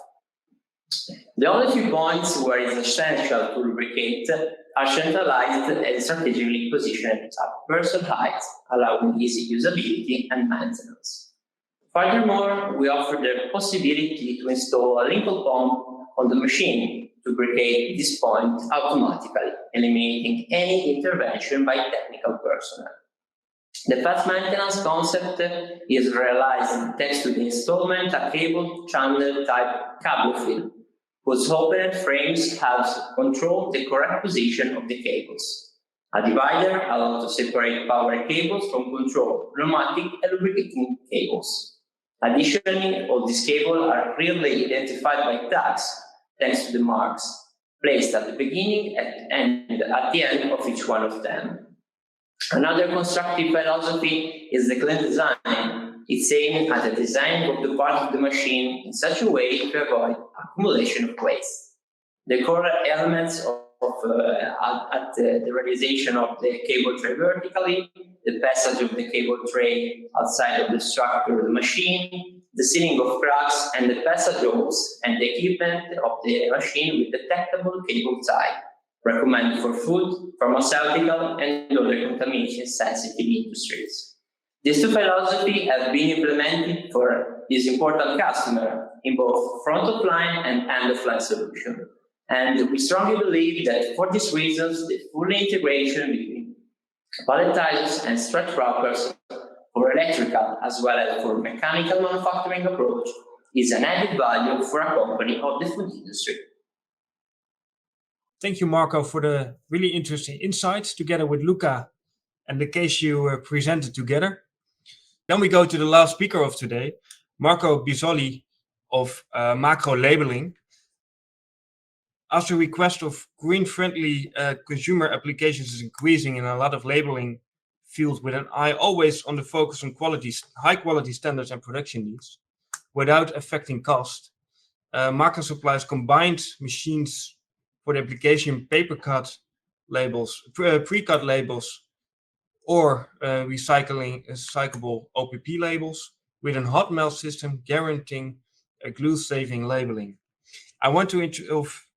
The only few points where it is essential to lubricate are centralized and strategically positioned at person height, allowing easy usability and maintenance. Furthermore, we offer the possibility to install a Lincoln pump on the machine to lubricate this point automatically, eliminating any intervention by technical personnel. The fast maintenance concept is realized thanks to the installment of cable channel type cable fill, whose open frames helps control the correct position of the cables. A divider allows to separate power cables from control, pneumatic and lubricating cables. Additionally, all these cables are clearly identified by tags thanks to the marks placed at the beginning and at the end of each one of them. Another constructive philosophy is the clean design. It's aimed at the design of the part of the machine in such a way to avoid accumulation of waste. The core elements at the realization of the cable tray vertically, the passage of the cable tray outside of the structure of the machine, the sealing of cracks, and the passage holes and the equipment of the machine with detectable cable tie, recommended for food, pharmaceutical, and other contamination-sensitive industries. These two philosophies have been implemented for this important customer in both front-of-line and end-of-line solution. And we strongly believe that for these reasons, the full integration between palletizers and stretch wrappers for electrical as well as for mechanical manufacturing approach is an added value for a company of the food industry. Thank you, Marco, for the really interesting insights together with Luca and the case you presented together. Then we go to the last speaker of today, Marco Bizzoli of Macro Labeling. As the request of green-friendly consumer applications is increasing in a lot of labeling fields with an eye always on the focus on high-quality standards and production needs, without affecting cost, Macro supplies combined machines for the application paper-cut labels, pre-cut labels, or recyclable OPP labels with a hot melt system guaranteeing a glue-saving labeling. I want to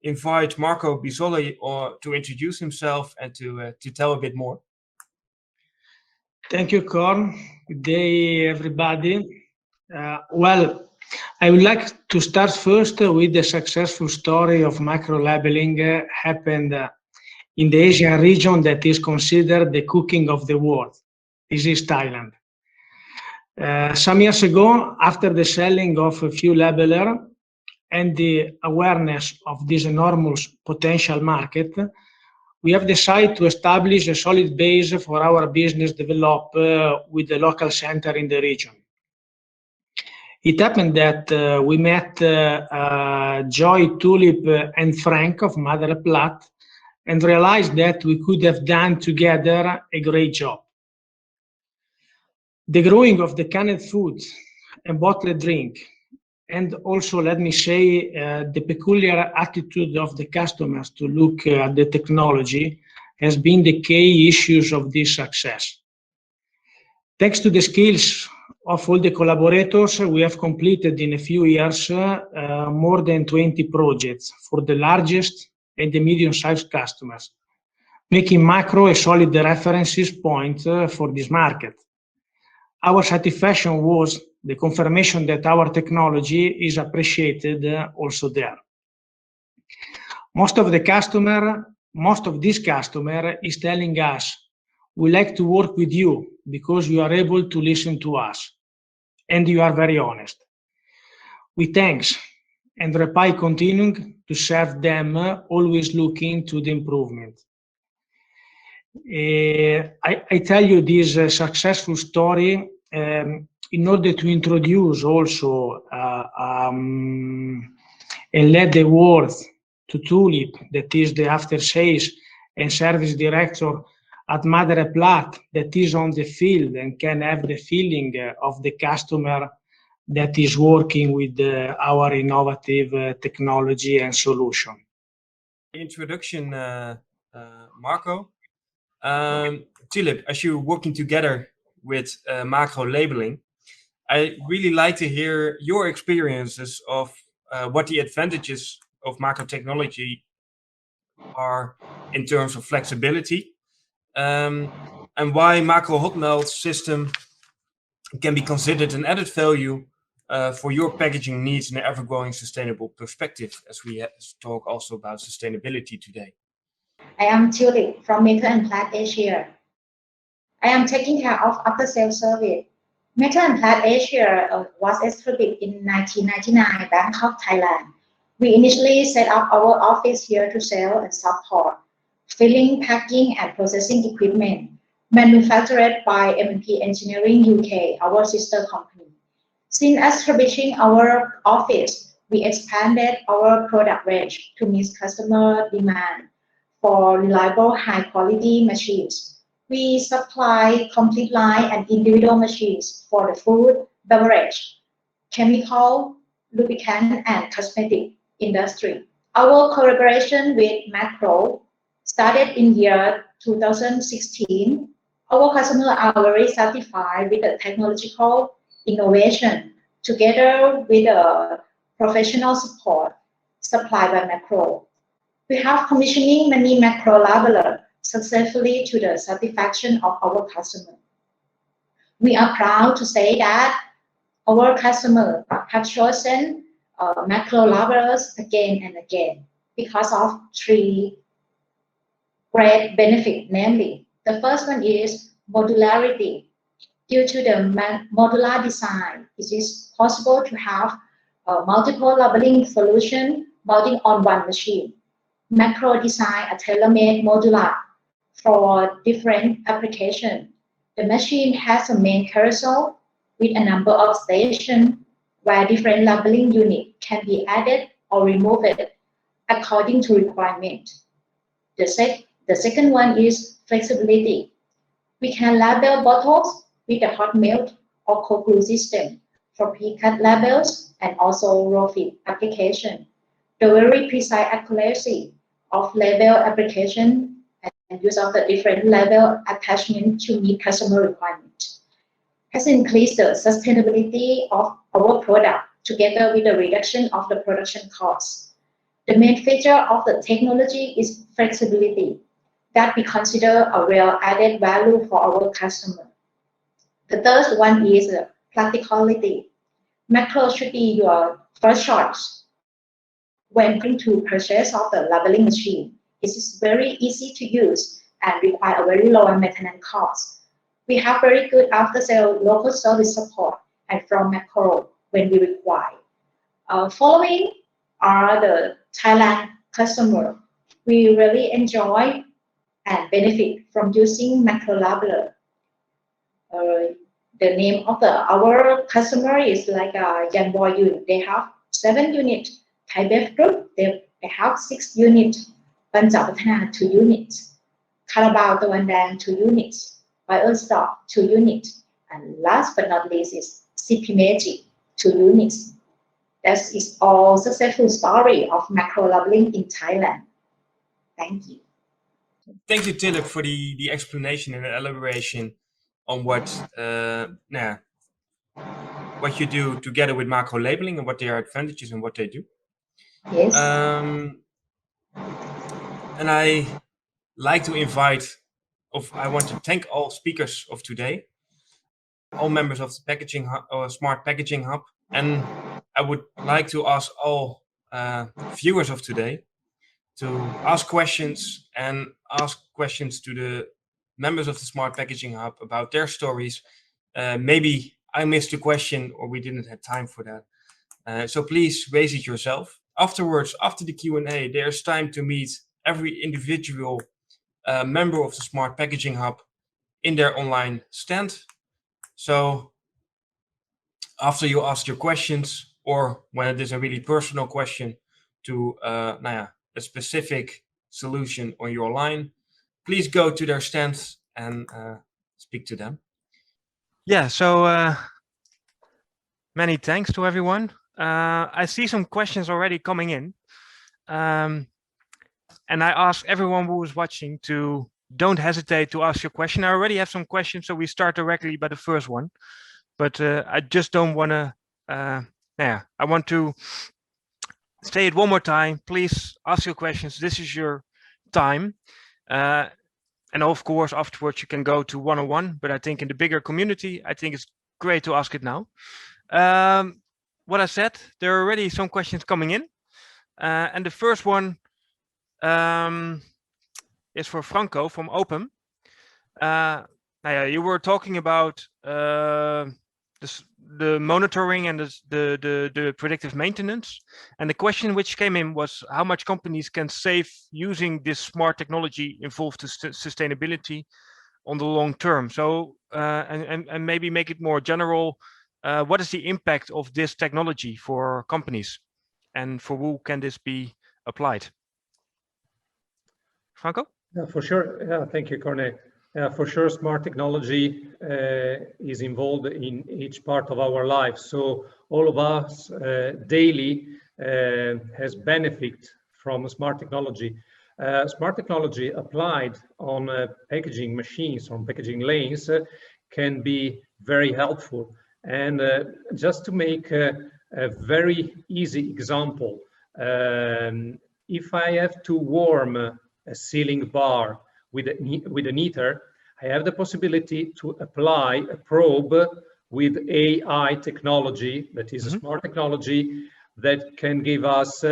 invite Marco Bizzoli to introduce himself and to tell a bit more. Thank you, Corn. Good day, everybody. Well, I would like to start first with the successful story of macro labeling happened in the Asian region that is considered the cooking of the world. This is Thailand. Some years ago, after the selling of a few labelers and the awareness of this enormous potential market, we have decided to establish a solid base for our business develop with the local center in the region. It happened that we met Joy, Tulip, and Frank of Madre Plat and realized that we could have done together a great job. The growing of the canned food and bottled drink, and also, let me say, the peculiar attitude of the customers to look at the technology has been the key issues of this success. Thanks to the skills of all the collaborators, we have completed in a few years more than 20 projects for the largest and the medium-sized customers, making Macro a solid reference point for this market. Our satisfaction was the confirmation that our technology is appreciated also there. Most of this customer is telling us, we like to work with you because you are able to listen to us and you are very honest. We thanks and reply continuing to serve them, always looking to the improvement. I tell you this successful story in order to introduce also and let the word to Tulip, that is the after sales and service director at Madre Plat, that is on the field and can have the feeling of the customer that is working with our innovative technology and solution. Introduction, Marco. Tulip, as you're working together with Macro Labeling, I really like to hear your experiences of what the advantages of Macro technology are in terms of flexibility, and why Macro hot melt system can be considered an added value for your packaging needs in an ever-growing sustainable perspective, as we talk also about sustainability today? I am Tulip from Metal and Plat Asia. I am taking care of after-sales service. Metal and Plat Asia was established in 1999, Bangkok, Thailand. We initially set up our office here to sell and support filling, packing, and processing equipment manufactured by M&P Engineering UK, our sister company. Since establishing our office, we expanded our product range to meet customer demand for reliable, high-quality machines. We supply complete line and individual machines for the food, beverage, chemical, lubricant, and cosmetic industry. Our collaboration with Macro started in year 2016. Our customers are very satisfied with the technological innovation together with the professional support supplied by Macro. We have commissioning many Macro labelers successfully to the satisfaction of our customers. We are proud to say that our customers have chosen Macro labelers again and again because of three great benefits, namely, the first one is modularity. Due to the modular design, it is possible to have multiple labeling solutions mounting on one machine. Macro design a tailor-made modular for different applications. The machine has a main carousel with a number of stations where different labeling units can be added or removed according to requirement. The second one is flexibility. We can label bottles with a hot melt or cold glue system for pre-cut labels and also roll fit application. The very precise accuracy of label application and use of the different label attachment to meet customer requirements has increased the sustainability of our product together with the reduction of the production costs. The main feature of the technology is flexibility that we consider a real added value for our customer. The third one is practicality. Macro should be your first choice when going to purchase of the labeling machine. It is very easy to use and require a very low maintenance cost. We have very good after-sale local service support and from Macro when we require. Following are the Thailand customer. We really enjoy and benefit from using Macro labeler. The name of our customer is like Yan Boy Yun. They have 7 units. Thai Bev Group, they have 6 units. Banjao Pathana 2 units. Carabao Tawan Dang 2 units. Oil Stock 2 units. And last but not least is CP Magic 2 units. That is all successful story of Macro labeling in Thailand. Thank you. Thank you, Tilip, for the explanation and elaboration on what you do together with Macro labeling and what their advantages and what they do. Yes. And I like to I want to thank all speakers of today, all members of the packaging Smart Packaging Hub, and I would like to ask all viewers of today to ask questions to the members of the Smart Packaging Hub about their stories. Maybe I missed a question or we didn't have time for that. So please raise it yourself. Afterwards, after the Q&A, there's time to meet every individual member of the Smart Packaging Hub in their online stand. So after you ask your questions, or when it is a really personal question to a specific solution on your line, please go to their stands and speak to them. Yeah, so many thanks to everyone. I see some questions already coming in. And I ask everyone who is watching to don't hesitate to ask your question. I already have some questions, so we start directly by the first one. But I just don't want to, I want to say it one more time. Please ask your questions. This is your time. And of course, afterwards, you can go to one-on-one. But I think in the bigger community, I think it's great to ask it now. what I said, there are already some questions coming in. And the first one is for Franco from Open. You were talking about the monitoring and the predictive maintenance. And the question which came in was how much companies can save using this smart technology involved to sustainability on the long term. So, and maybe make it more general. What is the impact of this technology for companies, and for who can this be applied? Franco? Yeah, for sure. Yeah, thank you, Corne. For sure, smart technology is involved in each part of our life. So all of us daily has benefit from smart technology. Smart technology applied on packaging machines, on packaging lanes, can be very helpful. And just to make a very easy example, if I have to warm a sealing bar with an heater, I have the possibility to apply a probe with AI technology, that is a smart technology that can give us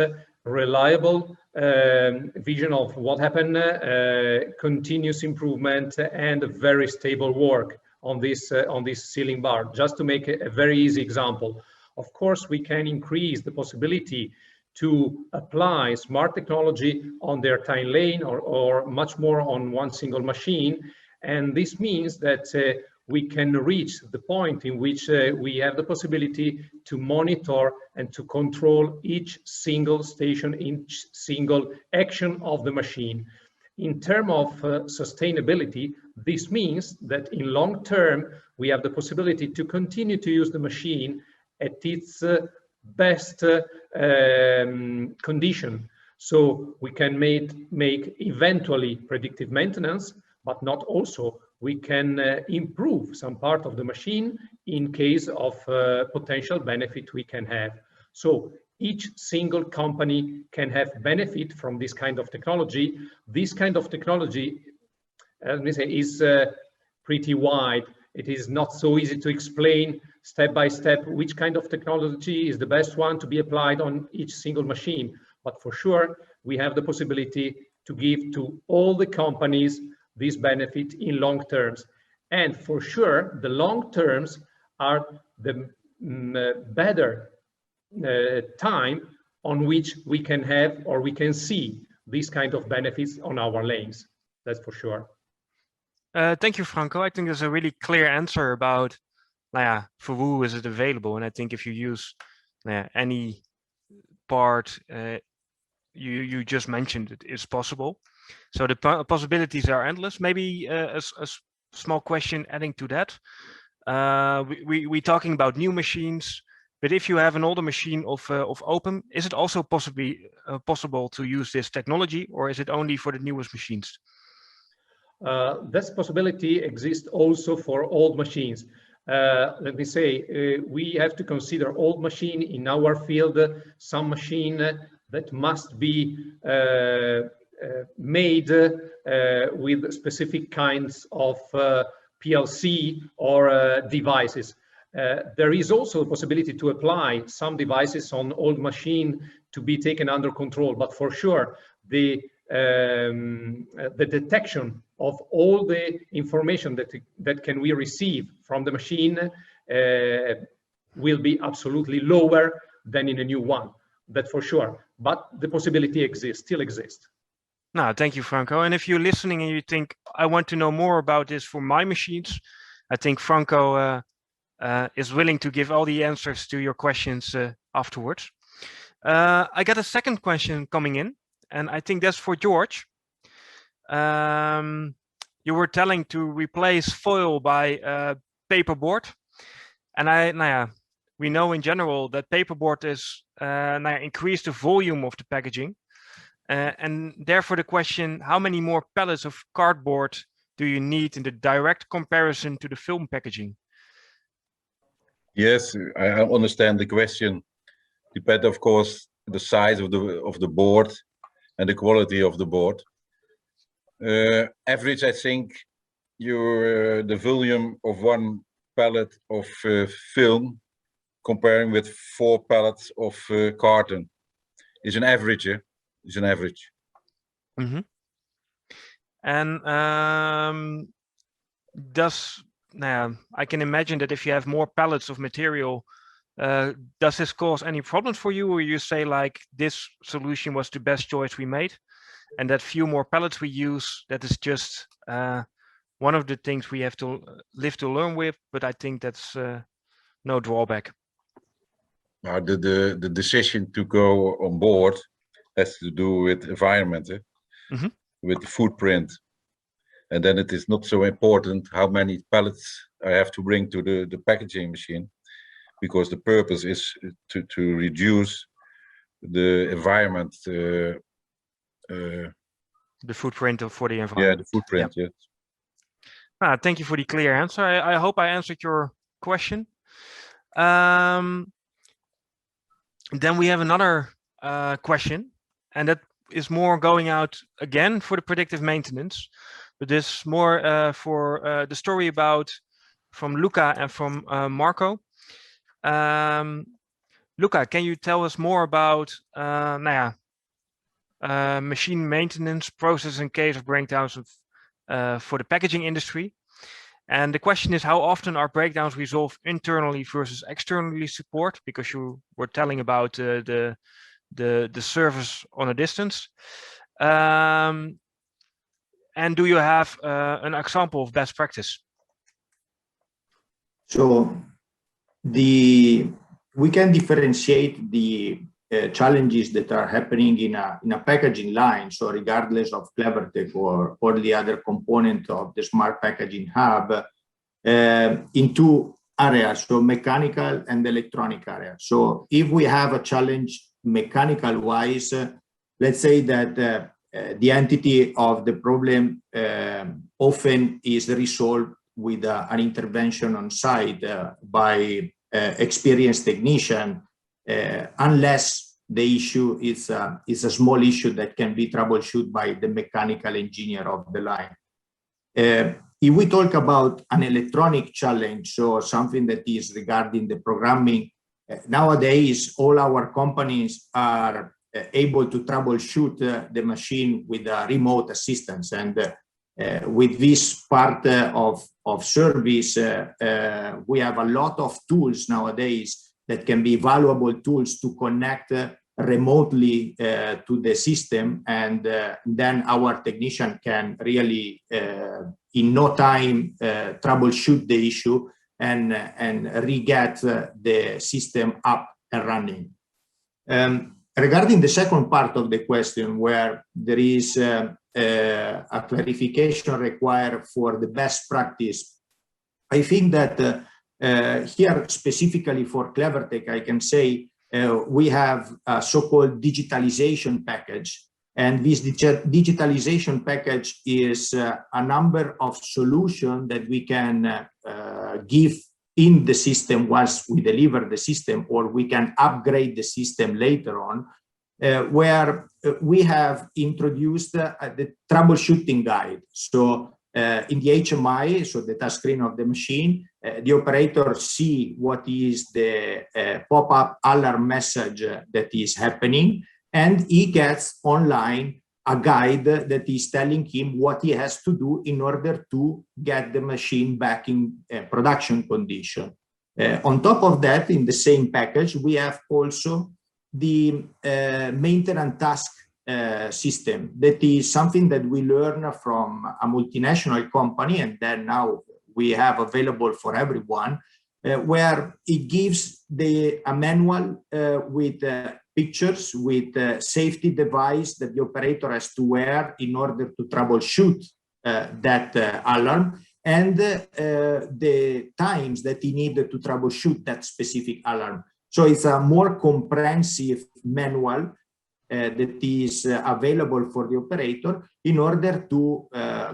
reliable vision of what happened, continuous improvement, and a very stable work on this sealing bar. Just to make a very easy example. Of course, we can increase the possibility to apply smart technology on their time lane or much more on one single machine. And this means that we can reach the point in which we have the possibility to monitor and to control each single station, each single action of the machine. In terms of sustainability, this means that in long term, we have the possibility to continue to use the machine at its best condition. So we can make eventually predictive maintenance, but not also we can improve some part of the machine in case of potential benefit we can have. So each single company can have benefit from this kind of technology. This kind of technology, let me say, is pretty wide. It is not so easy to explain step by step which kind of technology is the best one to be applied on each single machine. But for sure, we have the possibility to give to all the companies this benefit in long terms. And for sure, the long terms are the better time on which we can have or we can see these kind of benefits on our lanes. That's for sure. Thank you, Franco. I think there's a really clear answer about for who is it available. And I think if you use any part you just mentioned, it is possible. So the possibilities are endless. Maybe a small question adding to that. We're talking about new machines, but if you have an older machine of Open, is it also possible to use this technology, or is it only for the newest machines? This possibility exists also for old machines. Let me say, we have to consider old machine in our field, some machine that must be made with specific kinds of PLC or devices. There is also a possibility to apply some devices on old machine to be taken under control, but for sure the detection of all the information that can we receive from the machine will be absolutely lower than in a new one. That for sure, but the possibility still exists. No, thank you, Franco. And if you're listening and you think, I want to know more about this for my machines, I think Franco is willing to give all the answers to your questions afterwards. I got a second question coming in, and I think that's for George. You were telling to replace foil by paperboard. And we know in general that paperboard is increase the volume of the packaging. And therefore the question, how many more pallets of cardboard do you need in the direct comparison to the film packaging? Yes, I understand the question. Depends, of course, the size of the board and the quality of the board. Average, I think, the volume of one pallet of film comparing with 4 pallets of carton. Is an average, is an average. Mm-hmm. And I can imagine that if you have more pallets of material, does this cause any problems for you, or you say like this solution was the best choice we made, and that few more pallets we use, that is just one of the things we have to live to learn with, but I think that's no drawback. Now the decision to go on board has to do with environment, Mm-hmm. with the footprint, and then it is not so important how many pallets I have to bring to the packaging machine, because the purpose is to reduce the environment. The footprint for the environment. Yeah, the footprint. Yep. Yes. Thank you for the clear answer. I hope I answered your question. Then we have another question, and that is more going out again for the predictive maintenance, but this more for the story about from Luca and from Marco. Luca, can you tell us more about machine maintenance process in case of breakdowns for the packaging industry? And the question is, how often are breakdowns resolved internally versus externally support? Because you were telling about the service on a distance. And do you have an example of best practice? So we can differentiate the challenges that are happening in a packaging line. So regardless of Clevertech or the other component of the smart packaging hub, in 2 areas, so mechanical and electronic area. So if we have a challenge mechanical wise, let's say that the entity of the problem often is resolved with an intervention on site by experienced technician, unless the issue is a small issue that can be troubleshooted by the mechanical engineer of the line. If we talk about an electronic challenge, so something that is regarding the programming, nowadays all our companies are able to troubleshoot the machine with a remote assistance, and with this part of service, we have a lot of tools nowadays that can be valuable tools to connect remotely to the system, and then our technician can really in no time troubleshoot the issue and re-get the system up and running. Regarding the second part of the question, where there is a clarification required for the best practice, I think that here specifically for Clevertech, I can say we have a so-called digitalization package. And this digitalization package is a number of solutions that we can give in the system once we deliver the system, or we can upgrade the system later on, where we have introduced the troubleshooting guide. So in the HMI, so the touch screen of the machine, the operator see what is the pop-up alarm message that is happening, and he gets online a guide that is telling him what he has to do in order to get the machine back in production condition. On top of that, in the same package, we have also the maintenance task system. That is something that we learn from a multinational company, and then now we have available for everyone, where it gives a manual with pictures, with safety device that the operator has to wear in order to troubleshoot that alarm, and the times that he needed to troubleshoot that specific alarm. So it's a more comprehensive manual that is available for the operator in order to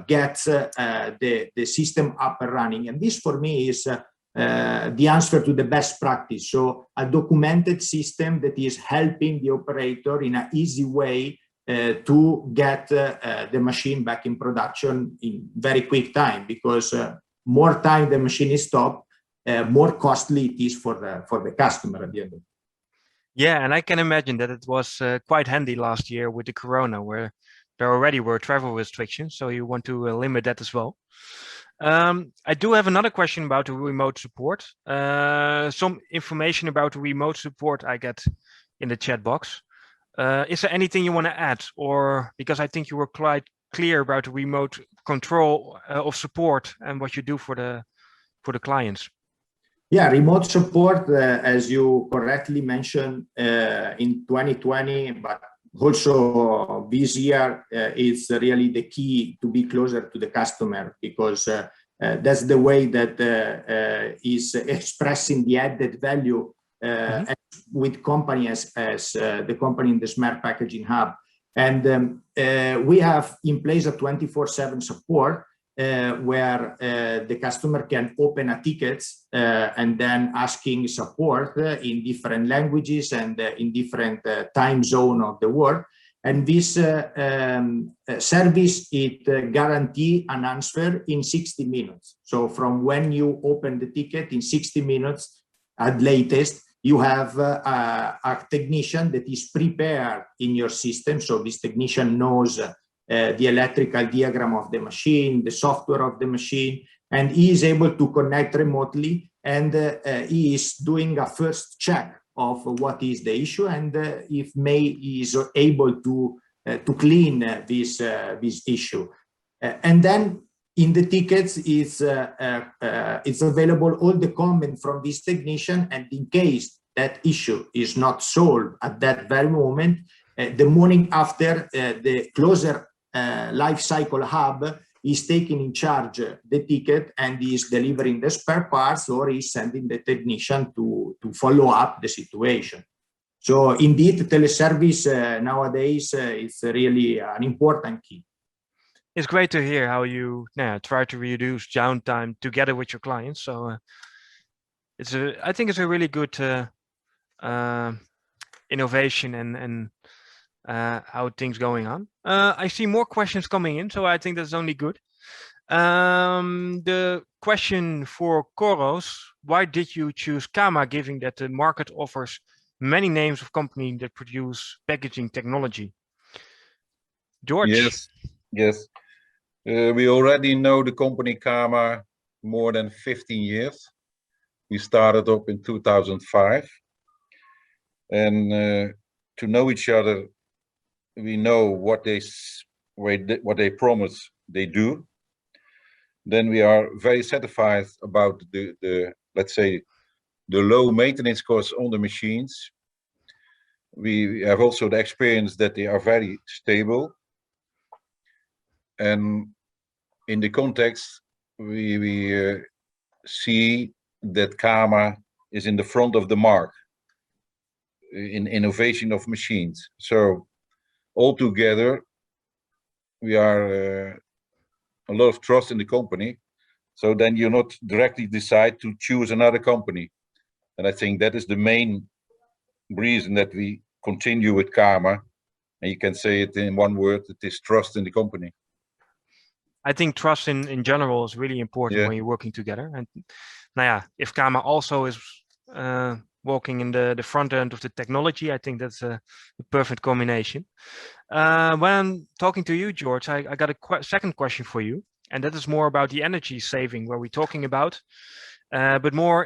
get the system up and running. And this for me is the answer to the best practice. So a documented system that is helping the operator in an easy way to get the machine back in production in very quick time, because more time the machine is stopped, more costly it is for the customer at the end of it. Yeah, and I can imagine that it was quite handy last year with the corona, where there already were travel restrictions, so you want to limit that as well. I do have another question about the remote support. Some information about the remote support I get in the chat box. Is there anything you want to add, or because I think you were quite clear about the remote control of support and what you do for the clients? Yeah, remote support, as you correctly mentioned, in 2020, but also this year, is really the key to be closer to the customer, because that's the way that is expressing the added value with companies as the company in the Smart Packaging Hub. And we have in place a 24/7 support, where the customer can open a ticket and then asking support in different languages and in different time zone of the world. And this service, it guarantees an answer in 60 minutes. So from when you open the ticket, in 60 minutes at latest, you have a technician that is prepared in your system. So this technician knows the electrical diagram of the machine, the software of the machine, and he is able to connect remotely, and he is doing a first check of what is the issue, and if he is able to clean this issue. And then in the tickets, it's available all the comment from this technician, and in case that issue is not solved at that very moment, the morning after, the closer life cycle hub is taking in charge the ticket and is delivering the spare parts, or is sending the technician to follow up the situation. So indeed, teleservice nowadays is really an important key. It's great to hear how you try to reduce downtime together with your clients. So I think it's a really good innovation and how things going on. I see more questions coming in, so I think that's only good. The question for Koros: why did you choose Kama, given that the market offers many names of companies that produce packaging technology? George? Yes. We already know the company Kama more than 15 years. We started up in 2005, and to know each other, we know what they promise they do. Then we are very satisfied about the let's say the low maintenance costs on the machines. We have also the experience that they are very stable, and in the context we see that Kama is in the front of the mark in innovation of machines. So altogether, we are a lot of trust in the company. So then you not directly decide to choose another company. And I think that is the main reason that we continue with Kama. And you can say it in one word, it is trust in the company. I think trust in general is really important when you're working together. And if Kama also is walking in the front end of the technology, I think that's a perfect combination. When I'm talking to you, George, I got a second question for you, and that is more about the energy saving where we're talking about, but more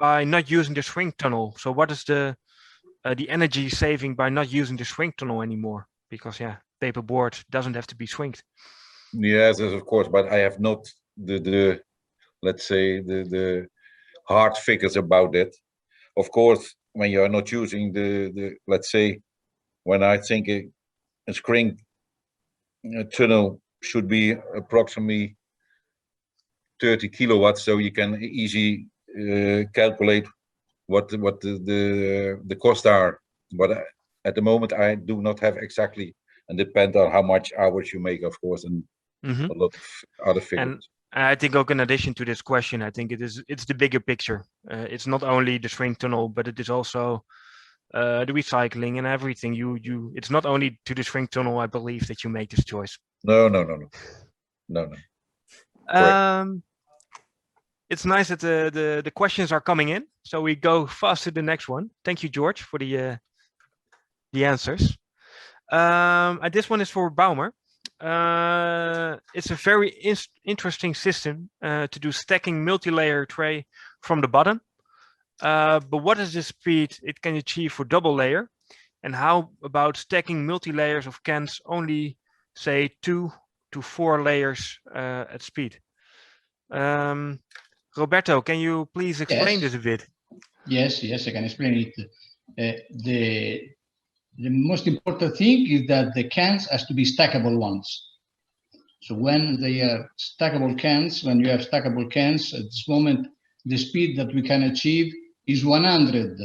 by not using the shrink tunnel. So what is the energy saving by not using the shrink tunnel anymore? Because paperboard doesn't have to be shrinked. Yes, of course, but I have not the let's say the hard figures about that. Of course, when you are not using the let's say, when I think a shrink tunnel should be approximately 30 kilowatts, so you can easily calculate what the costs are. But at the moment, I do not have exactly, and depend on how much hours you make, of course, and a lot of other figures. And I think, in addition to this question, I think it's the bigger picture. It's not only the shrink tunnel, but it is also the recycling and everything. It's not only to the shrink tunnel, I believe, that you make this choice. No. it's nice that the questions are coming in, so we go fast to the next one. Thank you, George, for the answers. And this one is for Baumer. It's a very interesting system to do stacking multi-layer tray from the bottom. But what is the speed it can achieve for double layer? And how about stacking multi-layers of cans only, say, 2 to 4 layers at speed? Roberto, can you please explain this a bit? Yes, I can explain it. The most important thing is that the cans has to be stackable ones. So when they are stackable cans, when you have stackable cans, at this moment, the speed that we can achieve is 100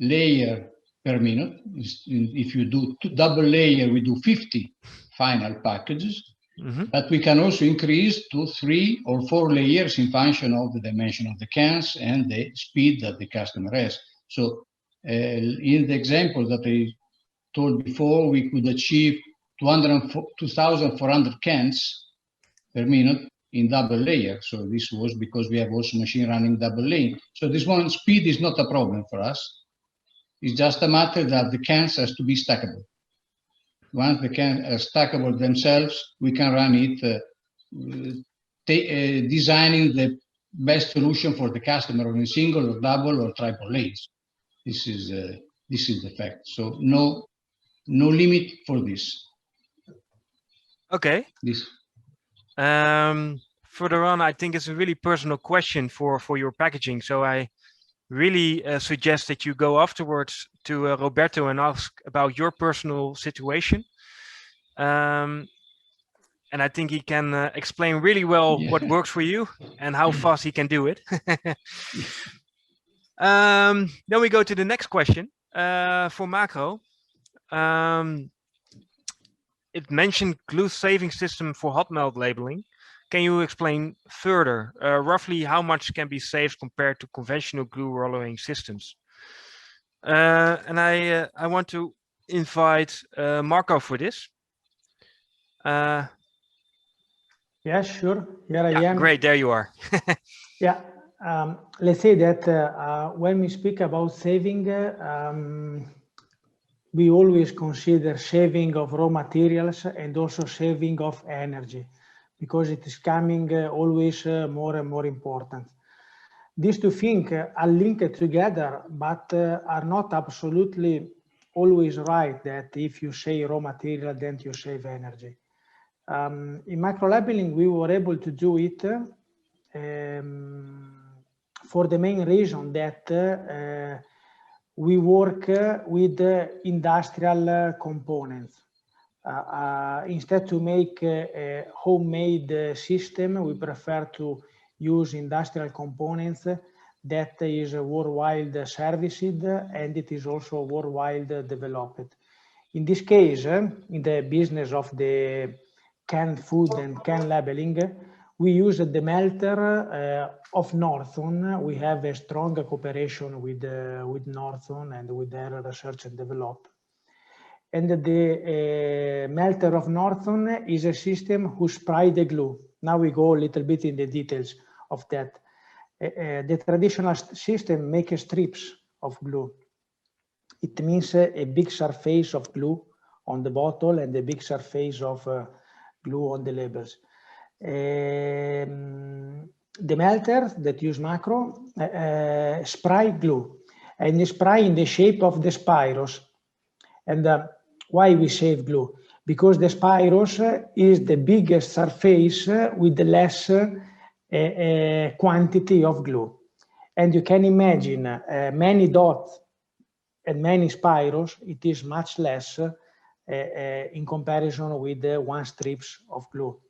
layer per minute. If you do double layer, we do 50 final packages. But we can also increase to 3 or 4 layers in function of the dimension of the cans and the speed that the customer has. So in the example that I told before, we could achieve 2,400 cans per minute in double layer. So this was because we have also machine running double lane. So this one speed is not a problem for us. It's just a matter that the cans has to be stackable. Once the cans are stackable themselves, we can run it designing the best solution for the customer on a single or double or triple lanes. This is the fact. So no limit for this. Okay. Further on, I think it's a really personal question for your packaging. So I really suggest that you go afterwards to Roberto and ask about your personal situation. And I think he can explain really well what works for you and how fast he can do it. Then we go to the next question for Macro. It mentioned glue saving system for hot melt labeling. Can you explain further, roughly how much can be saved compared to conventional glue rolling systems? And I want to invite Marco for this. Yeah, sure. Here I am. Great, there you are. Yeah, let's say that when we speak about saving, we always consider saving of raw materials and also saving of energy, because it is coming always more and more important. These two things are linked together, but are not absolutely always right, that if you save raw material, then you save energy. In microlabeling, we were able to do it for the main reason that we work with industrial components. Instead to make a homemade system, we prefer to use industrial components that is worldwide serviced and it is also worldwide developed. In this case, in the business of the canned food and can labeling, we use the melter of Northon. We have a strong cooperation with Northon and with their research and development. And the melter of Northon is a system who spray the glue. Now we go a little bit in the details of that. The traditional system makes strips of glue. It means a big surface of glue on the bottle and a big surface of glue on the labels. The melters that use macro spray glue, and they spray in the shape of the spiros. And why we save glue? Because the spiros is the biggest surface with the less quantity of glue. And you can imagine many dots and many spiros, it is much less in comparison with the one strips of glue.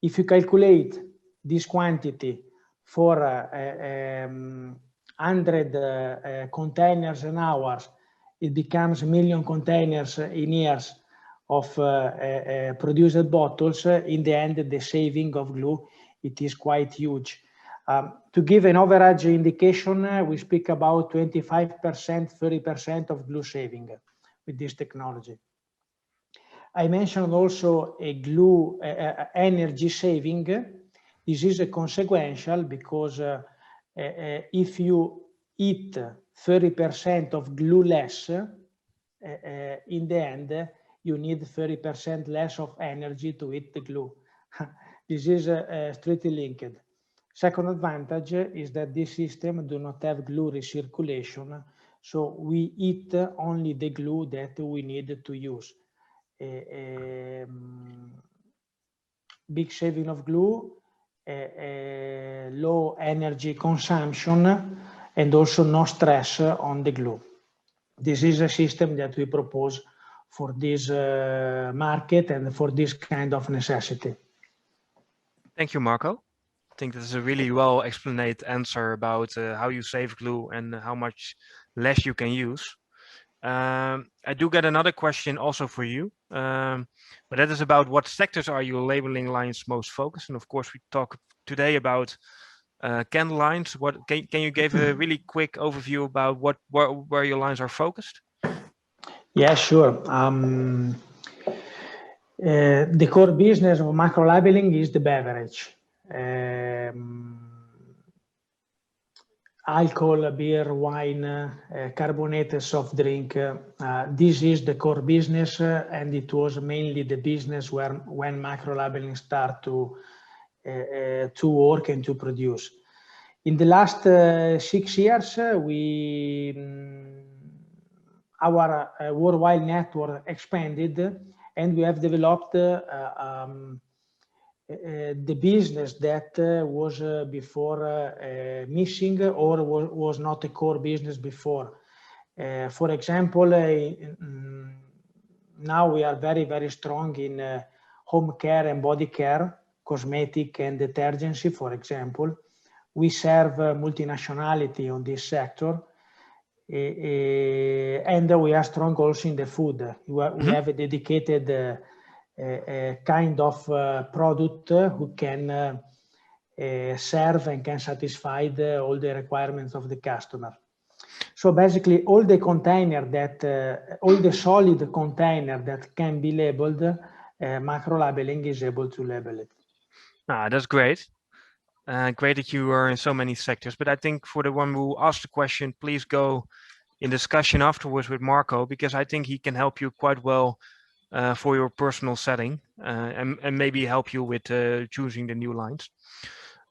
If you calculate this quantity for 100 containers an hour, it becomes 1 million containers in years of produced bottles. In the end, the saving of glue, it is quite huge. To give an average indication, we speak about 25%, 30% of glue saving with this technology. I mentioned also a glue energy saving. This is a consequential because if you eat 30% of glue less, in the end, you need 30% less of energy to eat the glue. This is strictly linked. Second advantage is that this system do not have glue recirculation, so we eat only the glue that we need to use. Big saving of glue, low energy consumption, and also no stress on the glue. This is a system that we propose for this market and for this kind of necessity. Thank you, Marco. I think this is a really well explained answer about how you save glue and how much less you can use. I do get another question also for you, but that is about what sectors are your labeling lines most focused? And of course, we talk today about can lines. What can you give a really quick overview about where your lines are focused? Yeah, sure. The core business of macro labeling is the beverage. Alcohol, beer, wine, carbonated soft drink. This is the core business, and it was mainly the business where when macro labeling started to work and to produce. In the last 6 years, our worldwide network expanded, and we have developed the business that was before missing or was not a core business before. For example, now we are very, very strong in home care and body care, cosmetic and detergency, for example. We serve multinationality on this sector. And we are strong also in the food. We have a dedicated kind of product who can serve and can satisfy all the requirements of the customer. So basically, all the container that, all the solid container that can be labeled, macro labeling is able to label it. That's great. Great that you are in so many sectors, but I think for the one who asked the question, please go in discussion afterwards with Marco, because I think he can help you quite well for your personal setting and maybe help you with choosing the new lines.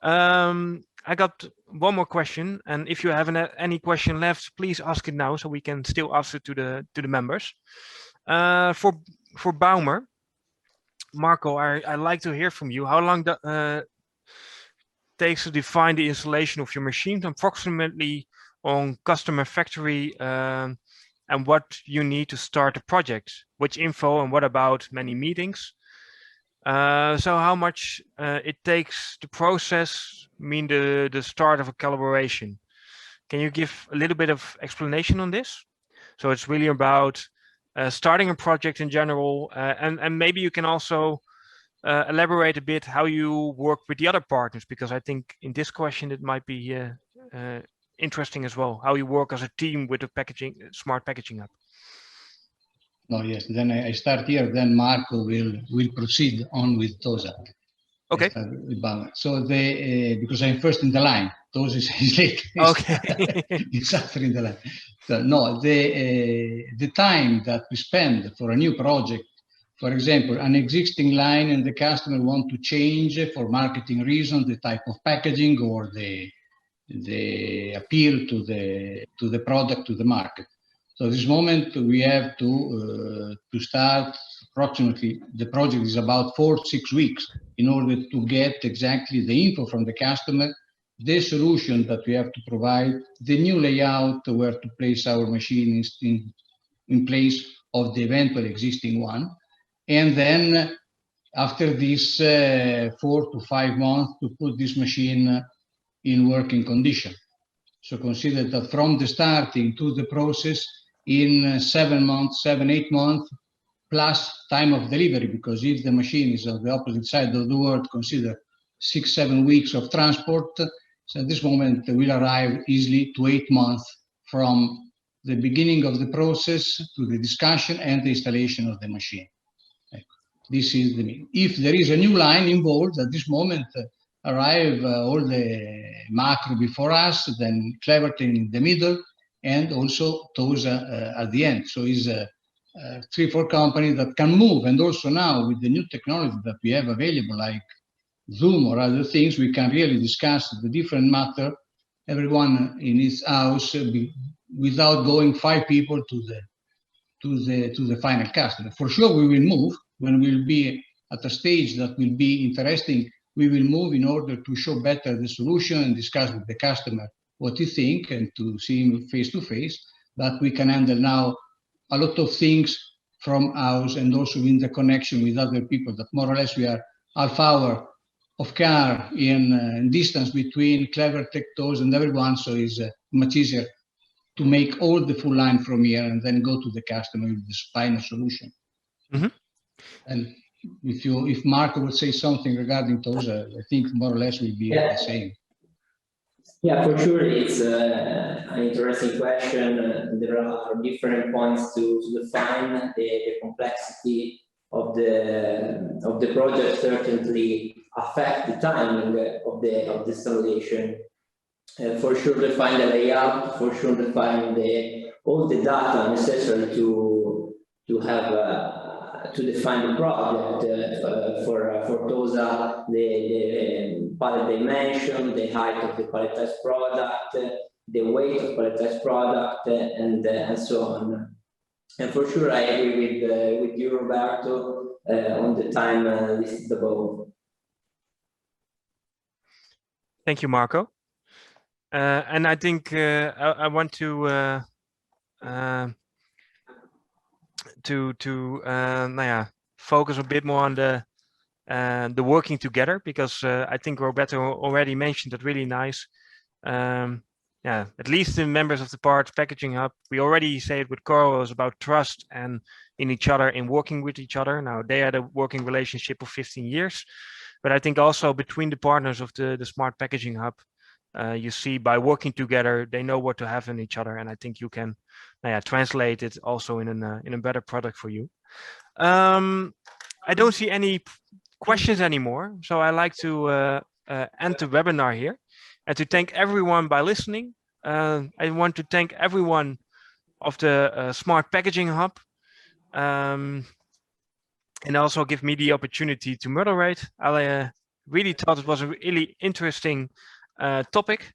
I got one more question, and if you have any question left, please ask it now so we can still ask it to the members. For Baumer, Marco, I'd like to hear from you. How long takes to define the installation of your machine, approximately on customer factory, and what you need to start a project, which info and what about many meetings? So how much it takes the process, mean the start of a collaboration? Can you give a little bit of explanation on this? So it's really about starting a project in general, and maybe you can also elaborate a bit how you work with the other partners, because I think in this question it might be interesting as well, how you work as a team with the packaging, smart packaging app. No, yes, then I start here, then Marco will proceed on with Tosa. Okay. So because I'm first in the line, Tosa is late. Okay. He's after in the line. So no, the time that we spend for a new project, for example, an existing line and the customer want to change for marketing reasons the type of packaging or the appeal to the product, to the market. So this moment we have to start approximately, the project is about 4 to 6 weeks in order to get exactly the info from the customer, the solution that we have to provide, the new layout where to place our machine in place of the eventual existing one. And then after this 4 to 5 months to put this machine in working condition. So consider that from the starting to the process in 7 months, 7-8 months, plus time of delivery, because if the machine is on the opposite side of the world, consider 6-7 weeks of transport. So at this moment, we'll arrive easily to 8 months from the beginning of the process to the discussion and the installation of the machine. This is the mean. If there is a new line involved at this moment, arrive all the macro before us, then Clevertech in the middle, and also TOSA at the end. So it's 3-4 companies that can move. And also now with the new technology that we have available, like Zoom or other things, we can really discuss the different matter, everyone in his house, without going 5 people to the final customer. For sure, we will move when we'll be at a stage that will be interesting. We will move in order to show better the solution and discuss with the customer what he think and to see him face to face. But we can handle now a lot of things from house and also in the connection with other people that more or less we are half hour of car in distance between Clevertech, TOSA and everyone. So it's much easier to make all the full line from here and then go to the customer with the final solution. Mm-hmm. And if Marco would say something regarding TOSA, I think more or less will be the same. Yeah, for sure, it's an interesting question. There are different points to define. The complexity of the project certainly affect the timing of the installation. For sure, define the layout. For sure, define all the data necessary to have. To define the project for TOSA, the pallet dimension, the height of the palletized product, the weight of palletized product, and so on. And for sure, I agree with you, Roberto, on the time listed above. Thank you, Marco. And I think I want to focus a bit more on the working together, because I think Roberto already mentioned it really nice. At least the members of the Parts Packaging Hub, we already say it with Coro, was about trust and in each other, in working with each other. Now they had a working relationship of 15 years, but I think also between the partners of the Smart Packaging Hub, you see by working together, they know what to have in each other, and I think you can translate it also in a better product for you. I don't see any questions anymore, so I like to end the webinar here and to thank everyone by listening. I want to thank everyone of the Smart Packaging Hub, and also give me the opportunity to moderate. I really thought it was a really interesting topic.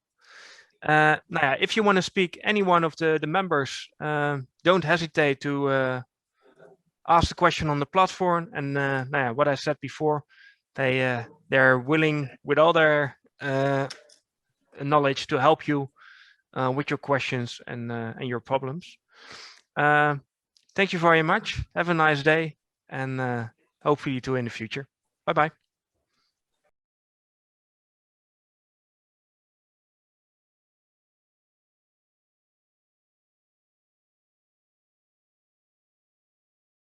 If you want to speak, any one of the members, don't hesitate to ask the question on the platform. And what I said before, they're willing with all their knowledge to help you with your questions and your problems. Thank you very much. Have a nice day, and hopefully too in the future. Bye bye.